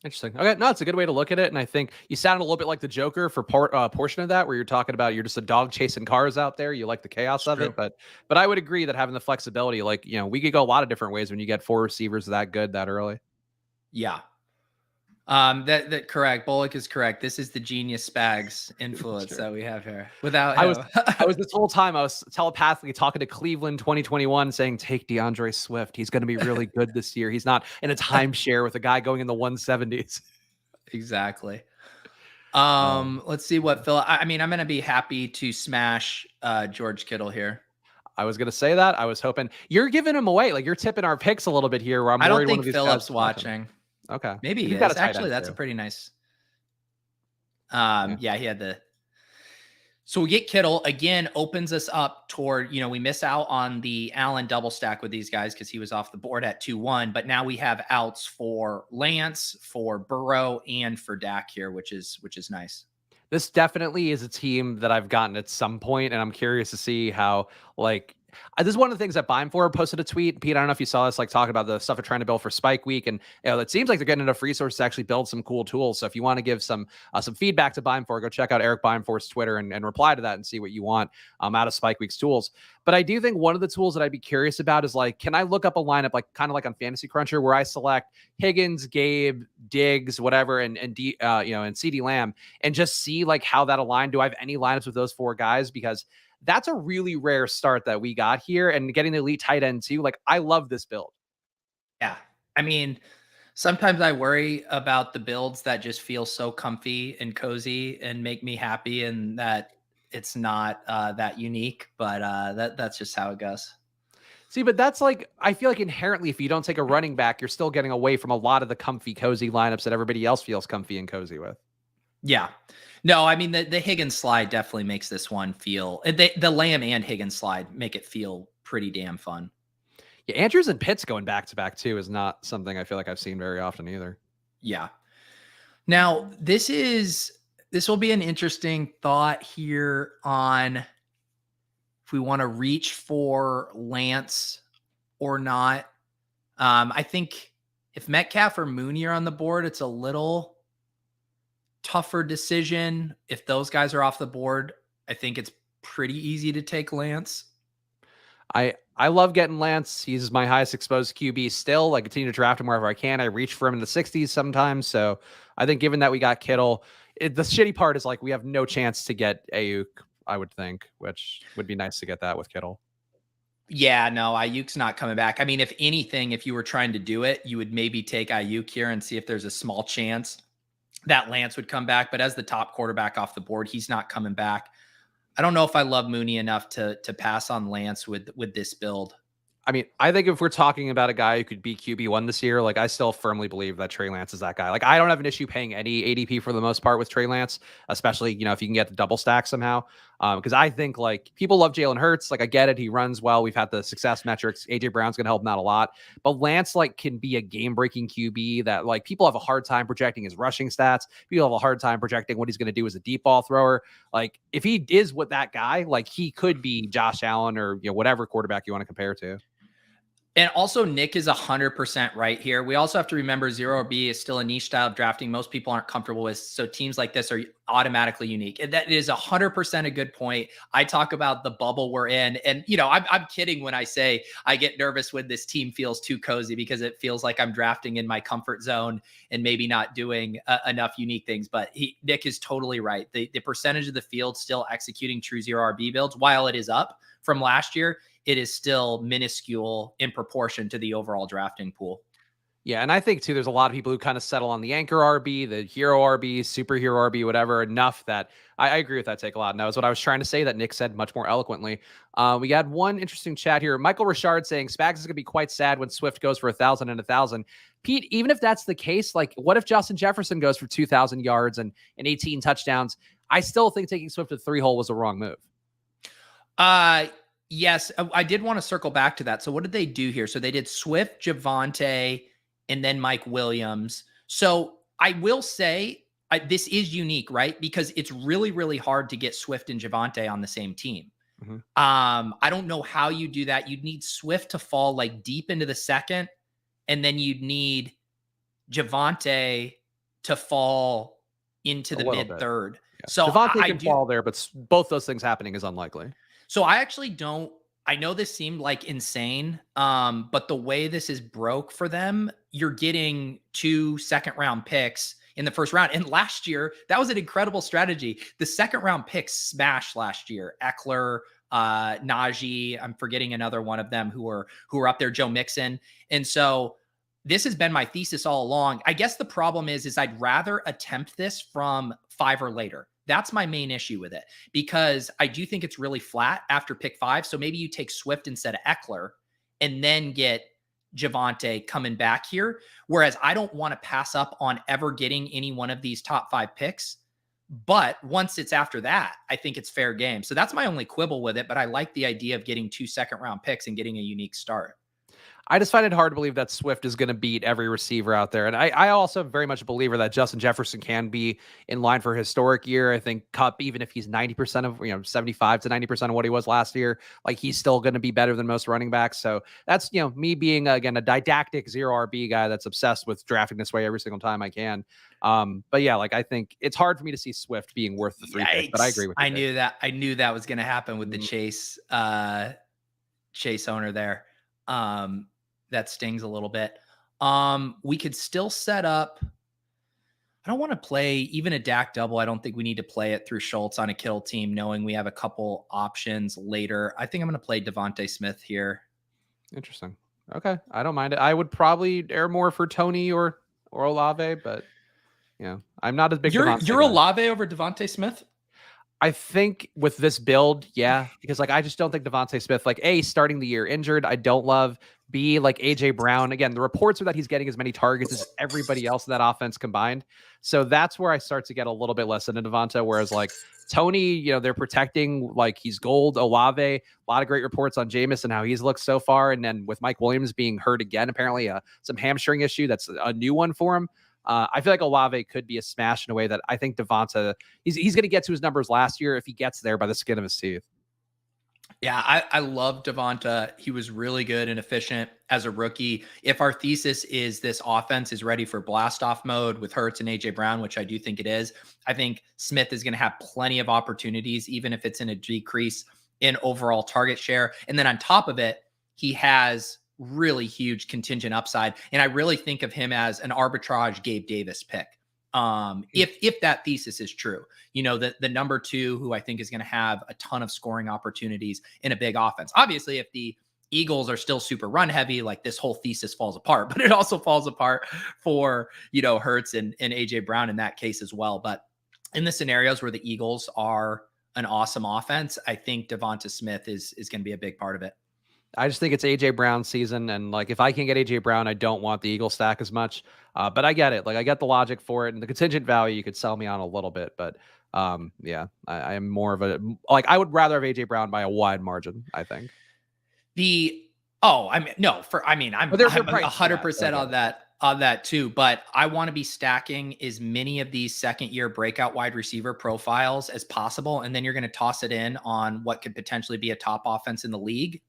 Interesting. Okay, no, it's a good way to look at it, and I think you sounded a little bit like the Joker for portion of that, where you're talking about you're just a dog chasing cars out there. You like the chaos of it, but I would agree that having the flexibility, like we could go a lot of different ways when you get 4 receivers that good that early. Yeah. That correct. Bullock is correct. This is the genius Spags influence that we have here. Without him. I was this whole time I was telepathically talking to Cleveland 2021 saying, take DeAndre Swift. He's going to be really good this year. He's not in a timeshare with a guy going in the 170s. Exactly. Let's see what Phil. I mean, I'm going to be happy to smash George Kittle here. I was going to say that. I was hoping you're giving him away. Like you're tipping our picks a little bit here where I'm worried don't one of think these Philip's watching. Okay. Maybe he is. Actually, that's a pretty nice. Yeah, he had the. So we get Kittle again, opens us up toward, we miss out on the Allen double stack with these guys because he was off the board at 2-1. But now we have outs for Lance, for Burrow, and for Dak here, which is nice. This definitely is a team that I've gotten at some point, and I'm curious to see how this is one of the things that Beimfor posted a tweet. Pete, I don't know if you saw this, like talking about the stuff they're trying to build for Spike Week. And it seems like they're getting enough resources to actually build some cool tools. So if you want to give some feedback to Beimfor, go check out Eric Beimfor's Twitter and reply to that and see what you want out of Spike Week's tools. But I do think one of the tools that I'd be curious about is like, can I look up a lineup like kind of like on Fantasy Cruncher where I select Higgins, Gabe, Diggs, whatever, and CeeDee Lamb and just see like how that aligned? Do I have any lineups with those 4 guys? Because that's a really rare start that we got here, and getting the elite tight end too. Like, I love this build. Yeah. I mean, sometimes I worry about the builds that just feel so comfy and cozy and make me happy, and that it's not that unique, but that's just how it goes. See, but that's like, I feel like inherently, if you don't take a running back, you're still getting away from a lot of the comfy, cozy lineups that everybody else feels comfy and cozy with. Yeah. No, I mean the Higgins slide definitely makes this one feel the Lamb and Higgins slide make it feel pretty damn fun. Yeah, Andrews and Pitts going back to back too is not something I feel like I've seen very often either. Yeah. Now, this will be an interesting thought here on if we want to reach for Lance or not. I think if Metcalf or Mooney are on the board, it's a little tougher decision. If those guys are off the board, I think it's pretty easy to take Lance. I love getting Lance. He's my highest exposed QB still. I continue to draft him wherever I can. I reach for him in the 60s sometimes. So I think given that we got Kittle, the shitty part is like we have no chance to get Ayuk, I would think, which would be nice to get that with Kittle. Yeah, no, Ayuk's not coming back. I mean, if anything, if you were trying to do it, you would maybe take Ayuk here and see if there's a small chance that Lance would come back. But as the top quarterback off the board, he's not coming back. I don't know if I love Mooney enough to pass on Lance with this build. I mean, I think if we're talking about a guy who could be QB1 this year, like I still firmly believe that Trey Lance is that guy. Like I don't have an issue paying any ADP for the most part with Trey Lance, especially, if you can get the double stack somehow. Because I think like people love Jalen Hurts. Like I get it. He runs well. We've had the success metrics. AJ Brown's going to help him out a lot. But Lance like can be a game breaking QB that like people have a hard time projecting his rushing stats. People have a hard time projecting what he's going to do as a deep ball thrower. Like if he is what that guy, like he could be Josh Allen or whatever quarterback you want to compare to. And also, Nick is 100% right here. We also have to remember 0RB is still a niche style of drafting most people aren't comfortable with. So teams like this are automatically unique. And that is 100% a good point. I talk about the bubble we're in. And, I'm kidding when I say I get nervous when this team feels too cozy because it feels like I'm drafting in my comfort zone and maybe not doing enough unique things. But Nick is totally right. The percentage of the field still executing true 0RB builds, while it is up from last year, it is still minuscule in proportion to the overall drafting pool. Yeah, and I think, too, there's a lot of people who kind of settle on the anchor RB, the hero RB, superhero RB, whatever, enough that I agree with that take a lot. And that was what I was trying to say that Nick said much more eloquently. We had one interesting chat here. Michael Richard saying Spags is going to be quite sad when Swift goes for 1,000 and 1,000. Pete, even if that's the case, like what if Justin Jefferson goes for 2,000 yards and 18 touchdowns? I still think taking Swift at 3-hole was a wrong move. Yes, I did want to circle back to that. So what did they do here? So they did Swift, Javonte, and then Mike Williams. So I will say this is unique, right? Because it's really, really hard to get Swift and Javonte on the same team. Mm-hmm. I don't know how you do that. You'd need Swift to fall like deep into the second, and then you'd need Javonte to fall into the mid third. Yeah. So Javonte can fall there, but both those things happening is unlikely. So I actually don't, I know this seemed like insane, but the way this is broke for them, you're getting 2 second-round picks in the first round. And last year, that was an incredible strategy. The second-round picks smashed last year. Eckler, Najee, I'm forgetting another one of them who were up there, Joe Mixon. And so this has been my thesis all along. I guess the problem is I'd rather attempt this from 5 or later. That's my main issue with it, because I do think it's really flat after pick 5. So maybe you take Swift instead of Eckler and then get Javonte coming back here. Whereas I don't want to pass up on ever getting any one of these top 5 picks. But once it's after that, I think it's fair game. So that's my only quibble with it. But I like the idea of getting 2 second-round picks and getting a unique start. I just find it hard to believe that Swift is going to beat every receiver out there. And I also very much a believer that Justin Jefferson can be in line for a historic year. I think Kupp, even if he's 90% of, 75 to 90% of what he was last year, like he's still going to be better than most running backs. So that's, me being, again, a didactic 0RB guy that's obsessed with drafting this way every single time I can. But yeah, like I think it's hard for me to see Swift being worth the 3 pick, but I agree with you. I knew that was going to happen with the Chase owner there. That stings a little bit. We could still set up. I don't want to play even a Dak double. I don't think we need to play it through Schultz on a kill team, knowing we have a couple options later. I think I'm going to play Devontae Smith here. Interesting. Okay. I don't mind it. I would probably err more for Tony or Olave, but I'm not as big. You're Olave over Devontae Smith? I think with this build, yeah, because like I just don't think Devontae Smith, like A, starting the year injured, I don't love. B, like AJ Brown, again, the reports are that he's getting as many targets as everybody else in that offense combined. So that's where I start to get a little bit less into Devonta. Whereas like Tony, you know, they're protecting like he's gold. Olave, a lot of great reports on Jameis and how he's looked so far. And then with Mike Williams being hurt again, apparently some hamstring issue, that's a new one for him. I feel like Olave could be a smash in a way that I think Devonta, he's going to get to his numbers last year if he gets there by the skin of his teeth. Yeah, I love Devonta. He was really good and efficient as a rookie. If our thesis is this offense is ready for blast off mode with Hurts and AJ Brown, which I do think it is, I think Smith is going to have plenty of opportunities, even if it's in a decrease in overall target share. And then on top of it, he has really huge contingent upside. And I really think of him as an arbitrage Gabe Davis pick. If that thesis is true, you know, the number 2 who I think is going to have a ton of scoring opportunities in a big offense. Obviously, if the Eagles are still super run heavy, like this whole thesis falls apart, but it also falls apart for, you know, Hurts and AJ Brown in that case as well. But in the scenarios where the Eagles are an awesome offense, I think Devonta Smith is going to be a big part of it. I just think it's AJ Brown season. And like, if I can get AJ Brown, I don't want the Eagle stack as much. But I get it. Like, I get the logic for it, and the contingent value you could sell me on a little bit. But yeah, I am more of a, like, I would rather have AJ Brown by a wide margin, I think. I'm 100% on that too, but I want to be stacking as many of these second year breakout wide receiver profiles as possible. And then you're going to toss it in on what could potentially be a top offense in the league.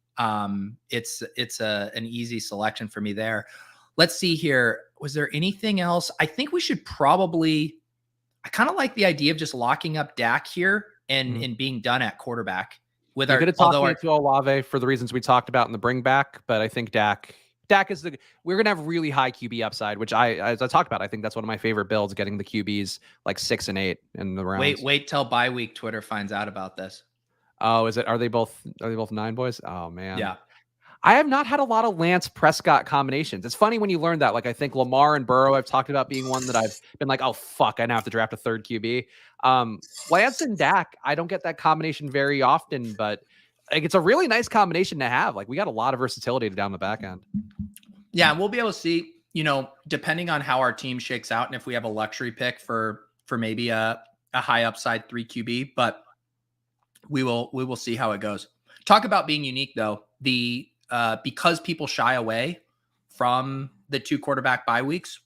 It's an easy selection for me there. Let's see here. Was there anything else? I think we should probably, I kind of like the idea of just locking up Dak here and being done at quarterback with You're going to talk me to Olave for the reasons we talked about in the bring back, but I think Dak is we're going to have really high QB upside, which as I talked about, I think that's one of my favorite builds, getting the QBs like 6 and 8 in the rounds. Wait till bye week Twitter finds out about this. Oh, are they both 9 boys? Oh man. Yeah. I have not had a lot of Lance Prescott combinations. It's funny when you learn that. Like, I think Lamar and Burrow, I've talked about being one that I've been like, oh, fuck, I now have to draft a third QB. Lance and Dak, I don't get that combination very often, but like, it's a really nice combination to have. Like, we got a lot of versatility down the back end. Yeah, and we'll be able to see, you know, depending on how our team shakes out and if we have a luxury pick for maybe a high upside 3 QB, but we will see how it goes. Talk about being unique though. Because people shy away from the 2 quarterback bye weeks,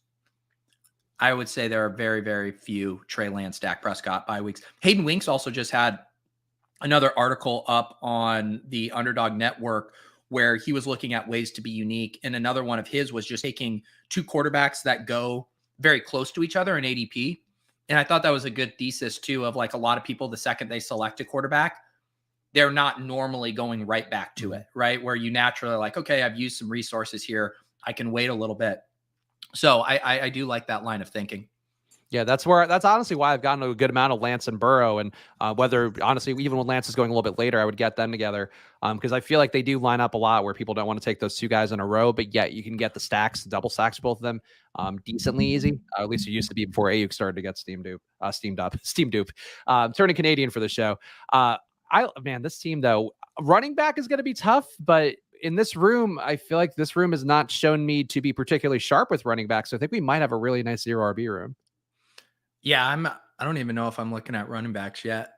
I would say there are very, very few Trey Lance, Dak Prescott bye weeks. Hayden Winks also just had another article up on the Underdog Network where he was looking at ways to be unique. And another one of his was just taking 2 quarterbacks that go very close to each other in ADP. And I thought that was a good thesis too, of like a lot of people, the second they select a quarterback, they're not normally going right back to it, right? Where you naturally are like, okay, I've used some resources here. I can wait a little bit. So I do like that line of thinking. Yeah, that's honestly why I've gotten a good amount of Lance and Burrow. And whether, honestly, even when Lance is going a little bit later, I would get them together because I feel like they do line up a lot where people don't want to take those 2 guys in a row, but yet you can get the stacks, double stacks, both of them decently easy. At least it used to be before Ayuk started to get steam dupe. Turning Canadian for the show. This team though, running back is going to be tough, but in this room, I feel like this room has not shown me to be particularly sharp with running backs. So I think we might have a really nice 0 RB room. Yeah, I don't even know if I'm looking at running backs yet.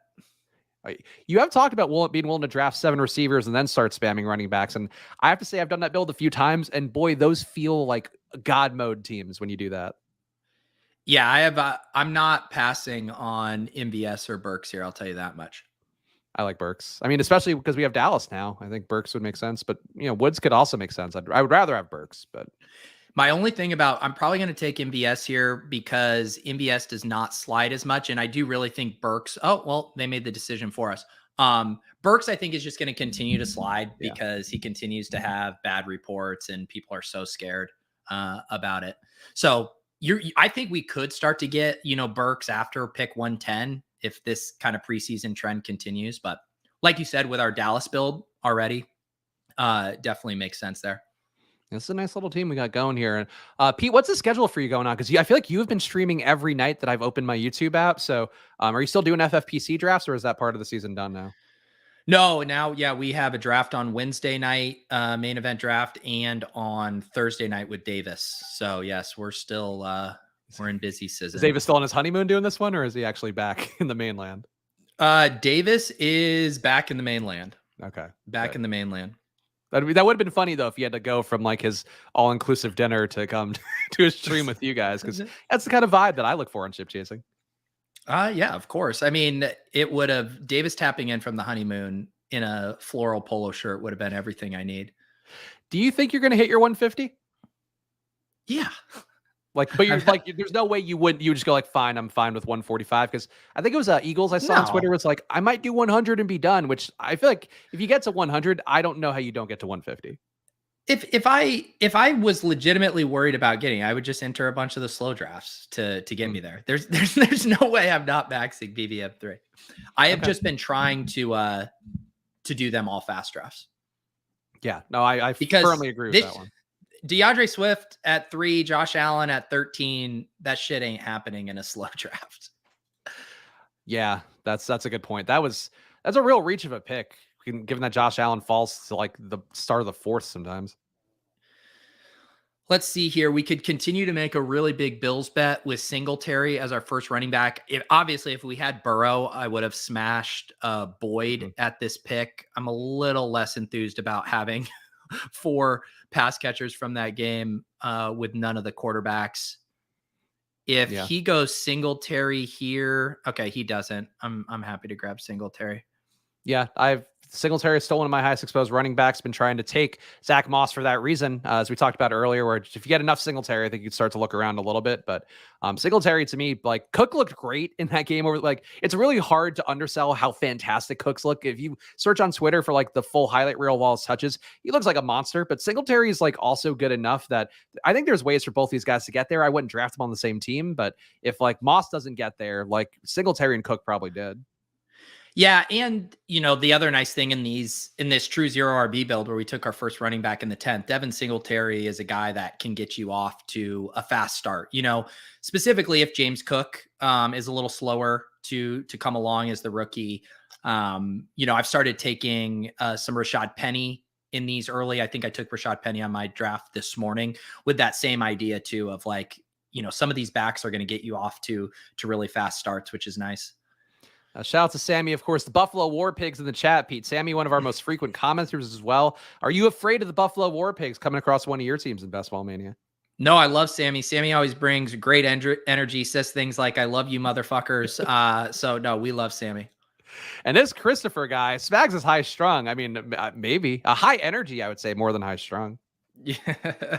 You have talked about being willing to draft 7 receivers and then start spamming running backs. And I have to say, I've done that build a few times, and boy, those feel like God mode teams when you do that. Yeah, I'm not passing on MVS or Burks here. I'll tell you that much. I like Burks. I mean, especially because we have Dallas now. I think Burks would make sense, but you know, Woods could also make sense. I would rather have Burks, but my only thing I'm probably going to take MVS here because MVS does not slide as much. And I do really think Burks, they made the decision for us. Burks, I think, is just going to continue to slide because he continues to have bad reports and people are so scared about it. So I think we could start to get, Burks after pick 110 if this kind of preseason trend continues. But like you said, with our Dallas build already, definitely makes sense there. It's a nice little team we got going here. And Pete, what's the schedule for you going on? Because I feel like you've been streaming every night that I've opened my YouTube app. So are you still doing FFPC drafts, or is that part of the season done now? No, now, yeah, we have a draft on Wednesday night, main event draft, and on Thursday night with Davis. So yes, we're still we're in busy season. Is Davis still on his honeymoon doing this one, or is he actually back in the mainland? Davis is back in the mainland. Okay, back in the mainland. That would have been funny though if he had to go from like his all-inclusive dinner to come to a stream with you guys, because that's the kind of vibe that I look for on Chip Chasing. Yeah, of course. I mean, it would have Davis tapping in from the honeymoon in a floral polo shirt would have been everything I need. Do you think you're going to hit your 150? Yeah. Like, but you're like, there's no way you would just go like, fine, I'm fine with 145. Because I think it was Eagles I saw on Twitter. It's like, I might do 100 and be done, which I feel like if you get to 100, I don't know how you don't get to 150. If I was legitimately worried about getting, I would just enter a bunch of the slow drafts to get me there. There's no way I'm not maxing BBM3. I have just been trying to do them all fast drafts. Yeah, no, I firmly agree with that one. DeAndre Swift at 3, Josh Allen at 13. That shit ain't happening in a slow draft. Yeah, that's a good point. That's a real reach of a pick, given that Josh Allen falls to like the start of the 4th sometimes. Let's see here. We could continue to make a really big Bills bet with Singletary as our first running back. If we had Burrow, I would have smashed Boyd at this pick. I'm a little less enthused about having 4 pass catchers from that game with none of the quarterbacks. If he goes Singletary here, okay, he doesn't. I'm happy to grab Singletary. Yeah, Singletary is still one of my highest exposed running backs. Been trying to take Zach Moss for that reason, as we talked about earlier, where if you get enough Singletary, I think you'd start to look around a little bit. But Singletary, to me, like Cook looked great in that game. Like, it's really hard to undersell how fantastic Cooks look. If you search on Twitter for like the full highlight reel of all his touches, he looks like a monster. But Singletary is like also good enough that I think there's ways for both these guys to get there. I wouldn't draft them on the same team, but if like Moss doesn't get there, like Singletary and Cook probably did. Yeah, and the other nice thing in this true zero RB build where we took our first running back in the 10th, Devin Singletary is a guy that can get you off to a fast start. Specifically if James Cook is a little slower to come along as the rookie. I've started taking some Rashad Penny in these early. I think I took Rashad Penny on my draft this morning with that same idea too of like, some of these backs are going to get you off to really fast starts, which is nice. Shout out to Sammy, of course, the Buffalo War Pigs in the chat, Pete. Sammy, one of our most frequent commenters as well. Are you afraid of the Buffalo War Pigs coming across one of your teams in Best Ball Mania? No, I love Sammy. Sammy always brings great energy, says things like, I love you, motherfuckers. So, no, we love Sammy. And this Christopher guy, Spags is high strung. I mean, maybe a high energy, I would say, more than high strung. Yeah.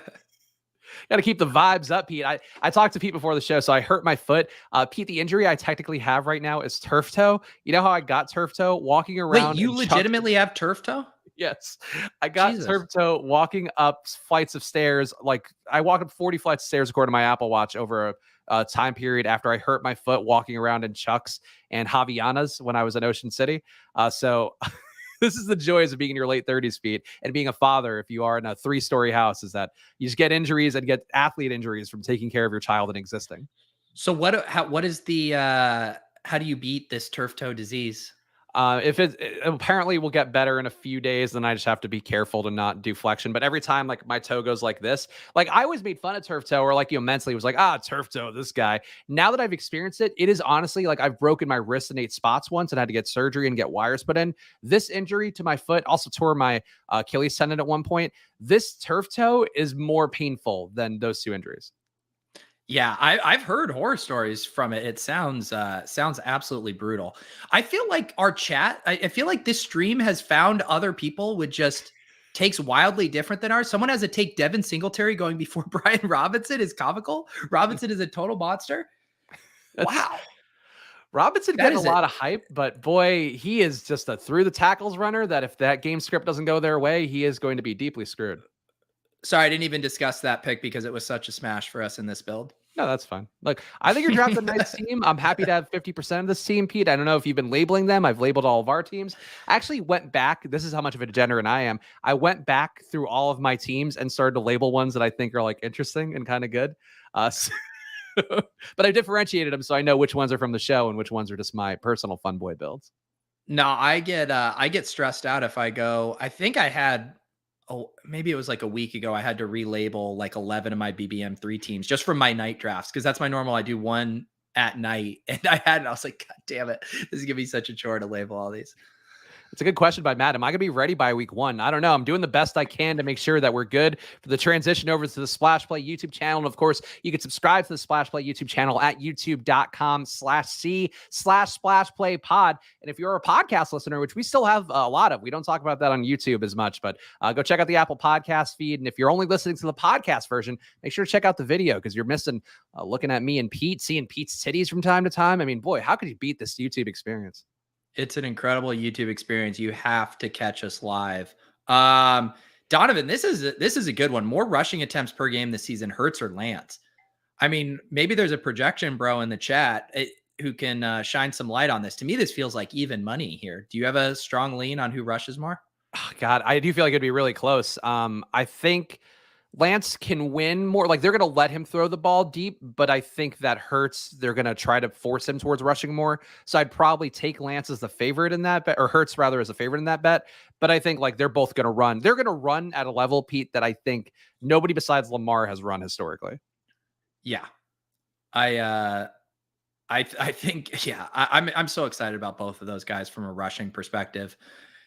Got to keep the vibes up, Pete. I talked to Pete before the show, so I hurt my foot. Pete, the injury I technically have right now is turf toe. You know how I got turf toe? Walking around. Wait, you legitimately have turf toe? Yes. I got turf toe walking up flights of stairs. Like, I walked up 40 flights of stairs according to my Apple Watch over a time period after I hurt my foot walking around in Chucks and Javianas when I was in Ocean City. So... This is the joys of being in your late 30s, Pete, and being a father. If you are in a 3-story house, is that you just get injuries and get athlete injuries from taking care of your child and existing. So how do you beat this turf toe disease? If it apparently will get better in a few days, then I just have to be careful to not do flexion. But every time like my toe goes like this, like I always made fun of turf toe, or like, mentally was like, turf toe, this guy. Now that I've experienced it, it is honestly like I've broken my wrist in 8 spots once and had to get surgery and get wires put in. This injury to my foot also tore my Achilles tendon at one point. This turf toe is more painful than those 2 injuries. Yeah, I've heard horror stories from it. It sounds absolutely brutal. I feel like our chat, I feel like this stream has found other people with just takes wildly different than ours. Someone has a take Devin Singletary going before Brian Robinson is comical. Robinson is a total monster. Wow. Robinson getting a lot of hype, but boy, he is just a through the tackles runner that if that game script doesn't go their way, he is going to be deeply screwed. Sorry, I didn't even discuss that pick because it was such a smash for us in this build. No, that's fine. Look, I think you're drafting a nice team. I'm happy to have 50% of this team, Pete. I don't know if you've been labeling them. I've labeled all of our teams. I actually went back. This is how much of a degenerate I am. I went back through all of my teams and started to label ones that I think are like interesting and kind of good. But I differentiated them so I know which ones are from the show and which ones are just my personal fun boy builds. No, I get stressed out if I go. I think I had, oh, maybe it was like a week ago. I had to relabel like 11 of my BBM3 teams just from my night drafts because that's my normal. I do one at night, and I was like, God damn it, this is gonna be such a chore to label all these. It's a good question by Matt. Am I going to be ready by week 1? I don't know. I'm doing the best I can to make sure that we're good for the transition over to the Splash Play YouTube channel. And of course, you can subscribe to the Splash Play YouTube channel at youtube.com/C/SplashPlayPod. And if you're a podcast listener, which we still have a lot of, we don't talk about that on YouTube as much, but go check out the Apple Podcast feed. And if you're only listening to the podcast version, make sure to check out the video because you're missing looking at me and Pete, seeing Pete's titties from time to time. I mean, boy, how could you beat this YouTube experience? It's an incredible YouTube experience. You have to catch us live. Donovan, this is a good one. More rushing attempts per game this season, Hurts or Lance? I mean, maybe there's a projection bro in the chat who can shine some light on this. To me, this feels like even money here. Do you have a strong lean on who rushes more? Oh, God, I do feel like it'd be really close. I think Lance can win more. Like, they're going to let him throw the ball deep, but I think that Hurts, they're going to try to force him towards rushing more. So I'd probably take Lance as the favorite in that bet, or Hurts rather as a favorite in that bet. But I think like they're both going to run. They're going to run at a level, Pete, that I think nobody besides Lamar has run historically. Yeah. I think, yeah, I'm so excited about both of those guys from a rushing perspective,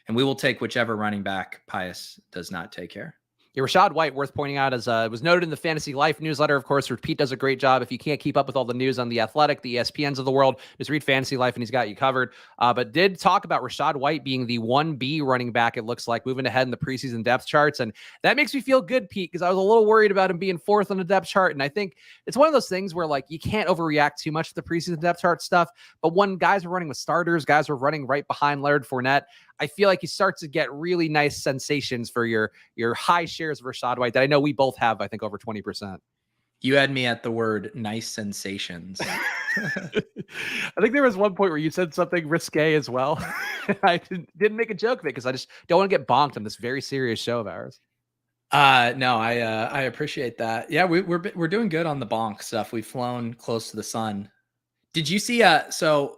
and we will take whichever running back Pius does not take here. Yeah, Rashad White, worth pointing out, as was noted in the Fantasy Life newsletter, of course, where Pete does a great job. If you can't keep up with all the news on the Athletic, the ESPNs of the world, just read Fantasy Life and he's got you covered. But did talk about Rashad White being the 1B running back, it looks like, moving ahead in the preseason depth charts. And that makes me feel good, Pete, because I was a little worried about him being 4th on the depth chart. And I think it's one of those things where like you can't overreact too much to the preseason depth chart stuff. But when guys are running with starters, guys are running right behind Leonard Fournette, I feel like you start to get really nice sensations for your high shares of Rashad White that I know we both have, I think, over 20%. You had me at the word nice sensations. I think there was one point where you said something risque as well. I didn't make a joke of it because I just don't want to get bonked on this very serious show of ours. No, I appreciate that. Yeah, we're doing good on the bonk stuff. We've flown close to the sun. Did you see so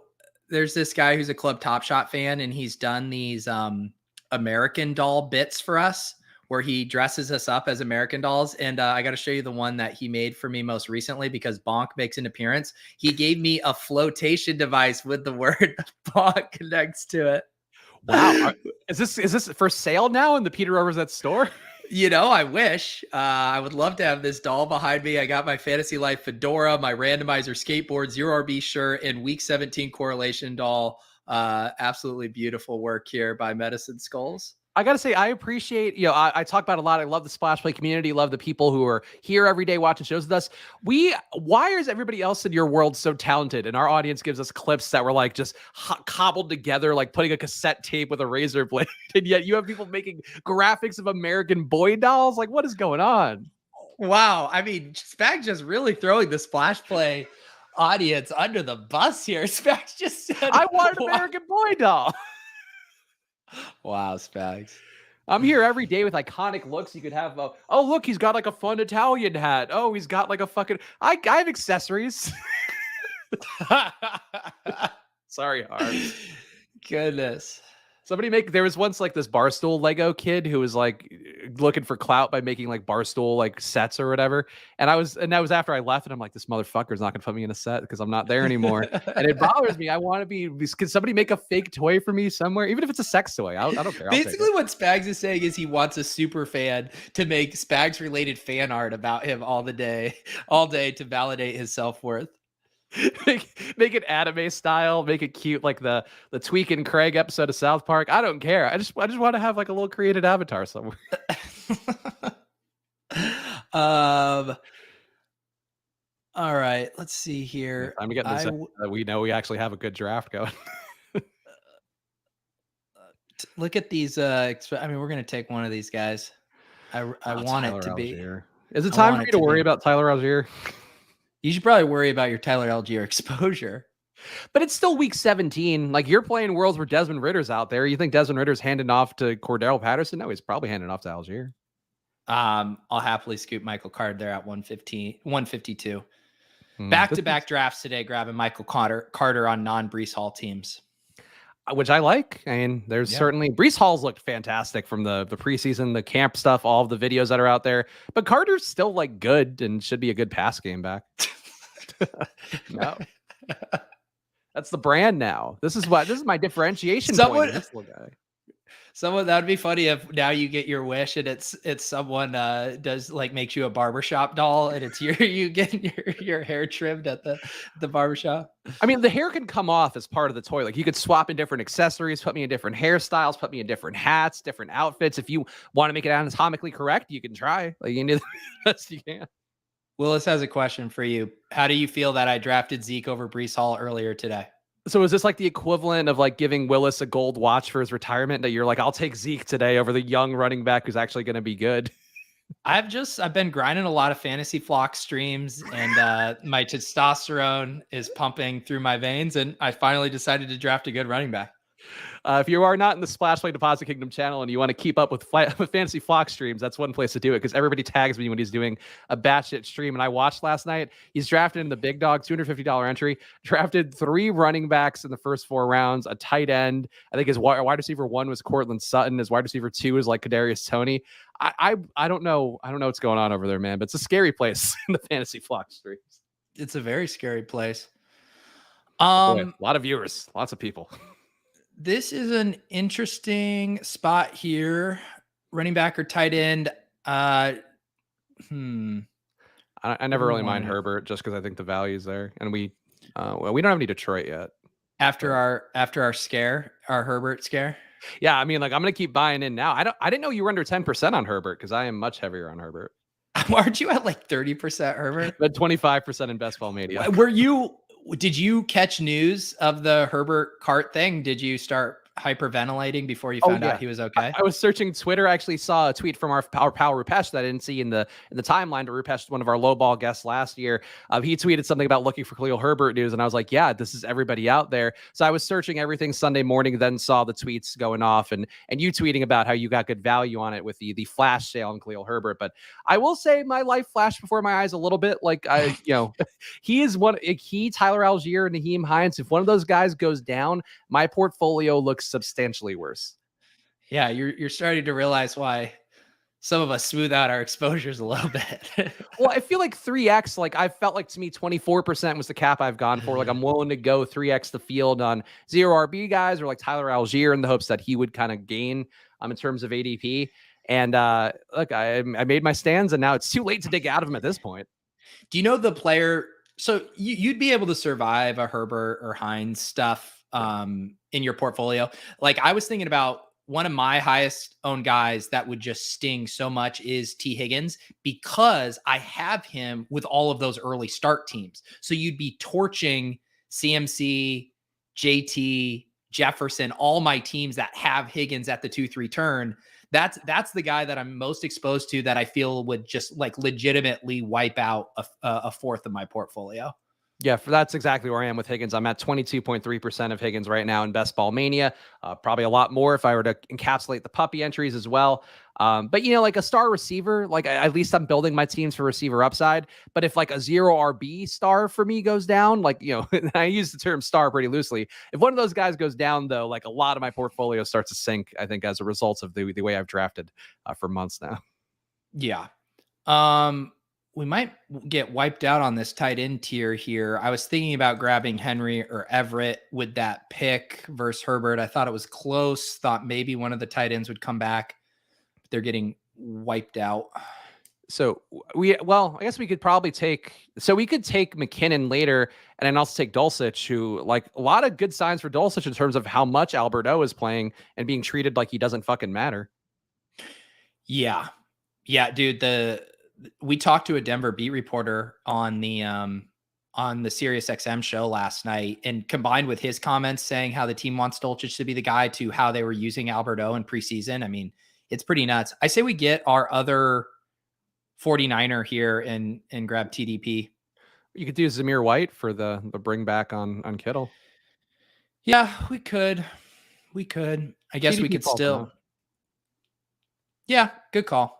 there's this guy who's a Club Top Shot fan, and he's done these American Doll bits for us where he dresses us up as American dolls. And I got to show you the one that he made for me most recently because Bonk makes an appearance. He gave me a flotation device with the word Bonk next to it. Wow. Is this for sale now in the Peter Overzet store? You know, I wish. I would love to have this doll behind me. I got my Fantasy Life fedora, my randomizer skateboard, 0RB shirt, and week 17 correlation doll. Absolutely beautiful work here by Medicine Skulls. I got to say, I appreciate, I talk about a lot. I love the Splash Play community, love the people who are here every day watching shows with us. Why is everybody else in your world so talented? And our audience gives us clips that were like just cobbled together, like putting a cassette tape with a razor blade. And yet you have people making graphics of American Boy dolls. Like, what is going on? Wow. I mean, Spags just really throwing the Splash Play audience under the bus here. Spags just said, I want an American Boy doll. Wow, Spags. I'm here every day with iconic looks. You could have, oh, look, he's got like a fun Italian hat. Oh, he's got like a fucking, I have accessories. Sorry, Harv. Goodness. There was once like this Barstool Lego kid who was like looking for clout by making like Barstool like sets or whatever. And that was after I left, and I'm like, this motherfucker's not gonna put me in a set because I'm not there anymore. And it bothers me. I want to be, can somebody make a fake toy for me somewhere? Even if it's a sex toy. I don't care. Basically what Spags is saying is he wants a super fan to make Spags related fan art about him all day to validate his self-worth. Make it anime style, make it cute like the Tweak and Craig episode of South Park. I don't care. I just want to have like a little created avatar somewhere. All right, let's see here. I'm getting this. We know we actually have a good draft going. Look at these. I mean, we're gonna take one of these guys. I want Tyler it to Algier. be. Is it time for you to worry about Tyler Algier? You should probably worry about your Tyler Algier exposure. But it's still week 17. Like, you're playing worlds where Desmond Ritter's out there. You think Desmond Ritter's handing off to Cordell Patterson? No, he's probably handing off to Algier. I'll happily scoop Michael Carter there at 152. Hmm. Back-to-back drafts today, grabbing Michael Carter on non-Breece Hall teams. Which I like. I mean, there's certainly Breece Hall's looked fantastic from the preseason, the camp stuff, all of the videos that are out there. But Carter's still like good and should be a good pass game back. No. That's the brand now. This is my differentiation point. This little guy. Someone, that would be funny if now you get your wish and it's someone does like makes you a barbershop doll and it's you getting your hair trimmed at the barbershop. I mean, the hair can come off as part of the toy. Like, you could swap in different accessories, put me in different hairstyles, put me in different hats, different outfits. If you want to make it anatomically correct, you can try. Like, you can do the best you can. Willis has a question for you. How do you feel that I drafted Zeke over Breece Hall earlier today? So is this like the equivalent of like giving Willis a gold watch for his retirement, that you're like, I'll take Zeke today over the young running back who's actually going to be good? I've been grinding a lot of fantasy flock streams, and my testosterone is pumping through my veins, and I finally decided to draft a good running back. If you are not in the Splash Play Deposit Kingdom channel and you want to keep up with fantasy flock streams, that's one place to do it, because everybody tags me when he's doing a batshit stream. And I watched last night. He's drafted in the big dog, $250 entry, drafted 3 running backs in the first 4 rounds, a tight end. I think his wide receiver 1 was Cortland Sutton. His wide receiver 2 is like Kadarius Toney. I don't know. I don't know what's going on over there, man, but it's a scary place in the fantasy flock streams. It's a very scary place. Boy, a lot of viewers, lots of people. This is an interesting spot here. Running back or tight end. I never really mind Herbert, just because I think the value's there, and we don't have any Detroit yet. After our scare, our Herbert scare. Yeah, I mean, like, I'm gonna keep buying in now. I didn't know you were under 10% on Herbert, because I am much heavier on Herbert. Aren't you at like 30% Herbert? But 25% in Best Ball Mania. Did you catch news of the Herbert cart thing? Did you start hyperventilating before you found out he was okay? I was searching Twitter. I actually saw a tweet from our pal Rupesh that I didn't see in the timeline. Rupesh, one of our low ball guests last year. He tweeted something about looking for Khalil Herbert news, and I was like, yeah, this is everybody out there. So I was searching everything Sunday morning, then saw the tweets going off, and you tweeting about how you got good value on it with the flash sale on Khalil Herbert. But I will say my life flashed before my eyes a little bit. Like, he is Tyler Algier and Naheem Hines. If one of those guys goes down, my portfolio looks substantially worse. Yeah, you're starting to realize why some of us smooth out our exposures a little bit. Well, I feel like 3x, like, I felt like, to me, 24% was the cap I've gone for. Like, I'm willing to go 3x the field on 0 RB guys, or like Tyler Algier, in the hopes that he would kind of gain in terms of ADP. And look, I made my stands, and now it's too late to dig out of him at this point. Do you know the player? So you'd be able to survive a Herbert or Hines stuff in your portfolio. Like, I was thinking about one of my highest owned guys that would just sting so much is T. Higgins, because I have him with all of those early start teams. So you'd be torching CMC, JT, Jefferson, all my teams that have Higgins at the 2-3 turn. That's the guy that I'm most exposed to, that I feel would just like legitimately wipe out a fourth of my portfolio. Yeah, that's exactly where I am with Higgins. I'm at 22.3% of Higgins right now in Best Ball Mania. Probably a lot more if I were to encapsulate the puppy entries as well. But, like a star receiver, like, at least I'm building my teams for receiver upside. But if like a 0 RB star for me goes down, like, I use the term star pretty loosely. If one of those guys goes down, though, like, a lot of my portfolio starts to sink, I think, as a result of the way I've drafted for months now. Yeah. We might get wiped out on this tight end tier here. I was thinking about grabbing Henry or Everett with that pick versus Herbert. I thought it was close. Thought maybe one of the tight ends would come back, but they're getting wiped out. So I guess we could probably take McKinnon later, and then also take Dulcich, who, like, a lot of good signs for Dulcich in terms of how much Alberto is playing and being treated like he doesn't fucking matter. Yeah, dude. We talked to a Denver beat reporter on the Sirius XM show last night, and combined with his comments saying how the team wants Dulcich to be the guy, to how they were using Alberto in preseason. I mean, it's pretty nuts. I say we get our other 49er here and grab TDP. You could do Zamir White for the bring back on Kittle. Yeah, we could. I guess we GDP could falls still. enough. Yeah, good call.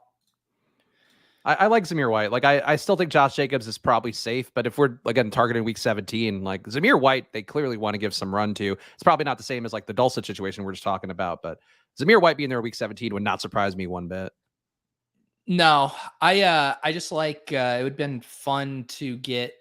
I like Zamir White. Like I still think Josh Jacobs is probably safe, but if we're again targeting week 17, like Zamir White, they clearly want to give some run to. It's probably not the same as like the Dulcet situation we're just talking about, but Zamir White being there week 17 would not surprise me one bit. No, I just like it would have been fun to get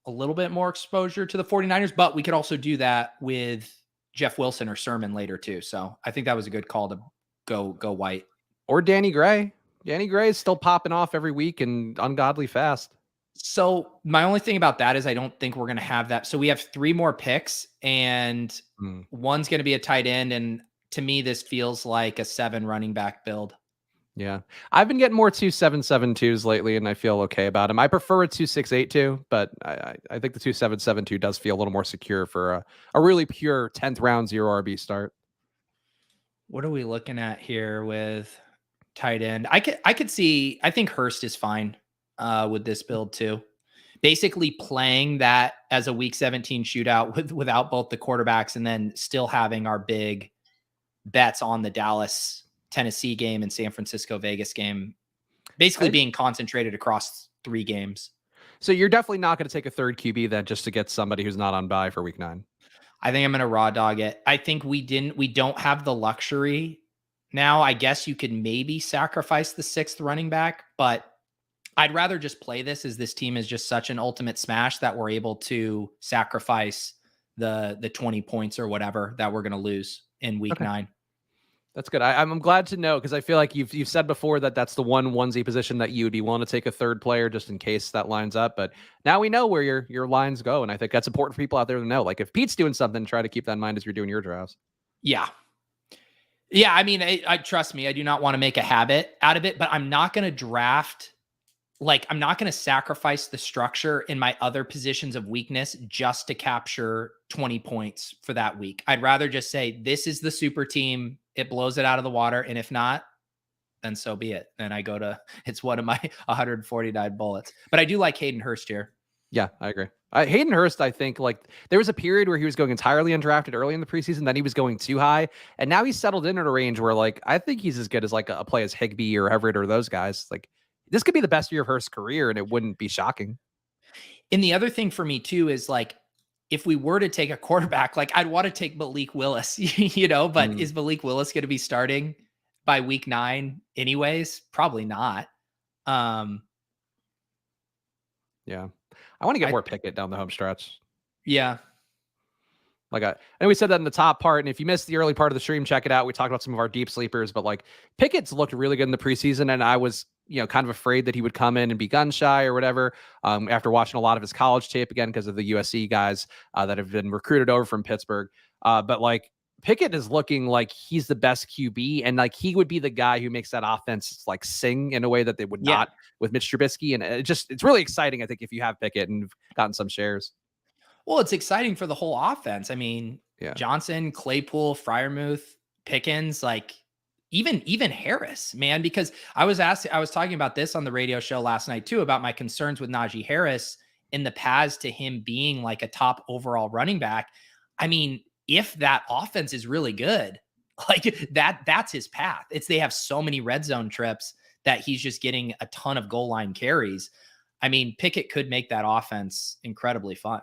a little bit more exposure to the 49ers, but we could also do that with Jeff Wilson or Sermon later too. So I think that was a good call to go White. Or Danny Gray. Danny Gray is still popping off every week and ungodly fast. So my only thing about that is I don't think we're going to have that. So we have 3 more picks and one's going to be a tight end. And to me, this feels like a 7 running back build. Yeah. I've been getting more 2.772s lately, and I feel okay about them. I prefer a 2.682, but I think the 2.772 does feel a little more secure for a really pure 10th round 0 RB start. What are we looking at here with tight end? I could see, I think Hurst is fine with this build too. Basically playing that as a week 17 shootout without both the quarterbacks and then still having our big bets on the Dallas Tennessee game and San Francisco Vegas game, basically being concentrated across 3 games. So you're definitely not going to take a third QB then just to get somebody who's not on bye for week 9. I think I'm going to raw dog it. I think we don't have the luxury now. I guess you could maybe sacrifice the 6th running back, but I'd rather just play this as this team is just such an ultimate smash that we're able to sacrifice the 20 points or whatever that we're going to lose in week 9. That's good. I'm glad to know, because I feel like you've said before that that's the one onesie position that you would be willing to take a third player just in case that lines up. But now we know where your lines go, and I think that's important for people out there to know. Like if Pete's doing something, try to keep that in mind as you're doing your drafts. Yeah. I mean, I trust me, I do not want to make a habit out of it, but I'm not going to draft. Like, I'm not going to sacrifice the structure in my other positions of weakness just to capture 20 points for that week. I'd rather just say, this is the super team. It blows it out of the water. And if not, then so be it. Then I go to, it's one of my 149 bullets. But I do like Hayden Hurst here. Yeah, I agree. Hayden Hurst, I think, like there was a period where he was going entirely undrafted early in the preseason, then he was going too high, and now he's settled in at a range where, like, I think he's as good as like a play as Higbee or Everett or those guys. Like, this could be the best year of Hurst's career, and it wouldn't be shocking. And the other thing for me too is, like, if we were to take a quarterback, like, I'd want to take Malik Willis, but is Malik Willis going to be starting by week 9 anyways? Probably not. Yeah. I want to get more Pickett down the home stretch. Yeah. Like and we said that in the top part. And if you missed the early part of the stream, check it out. We talked about some of our deep sleepers, but like Pickett's looked really good in the preseason. And I was, kind of afraid that he would come in and be gun shy or whatever. After watching a lot of his college tape again, because of the USC guys that have been recruited over from Pittsburgh. But like Pickett is looking like he's the best QB, and like he would be the guy who makes that offense like sing in a way that they would not with Mitch Trubisky. And it's really exciting, I think, if you have Pickett and gotten some shares. Well, it's exciting for the whole offense. I mean, Johnson, Claypool, Freiermuth, Pickens, like even Harris, man, because I was talking about this on the radio show last night too, about my concerns with Najee Harris in the paths to him being like a top overall running back. I mean, if that offense is really good, like that's his path. They have so many red zone trips that he's just getting a ton of goal line carries. I mean, Pickett could make that offense incredibly fun.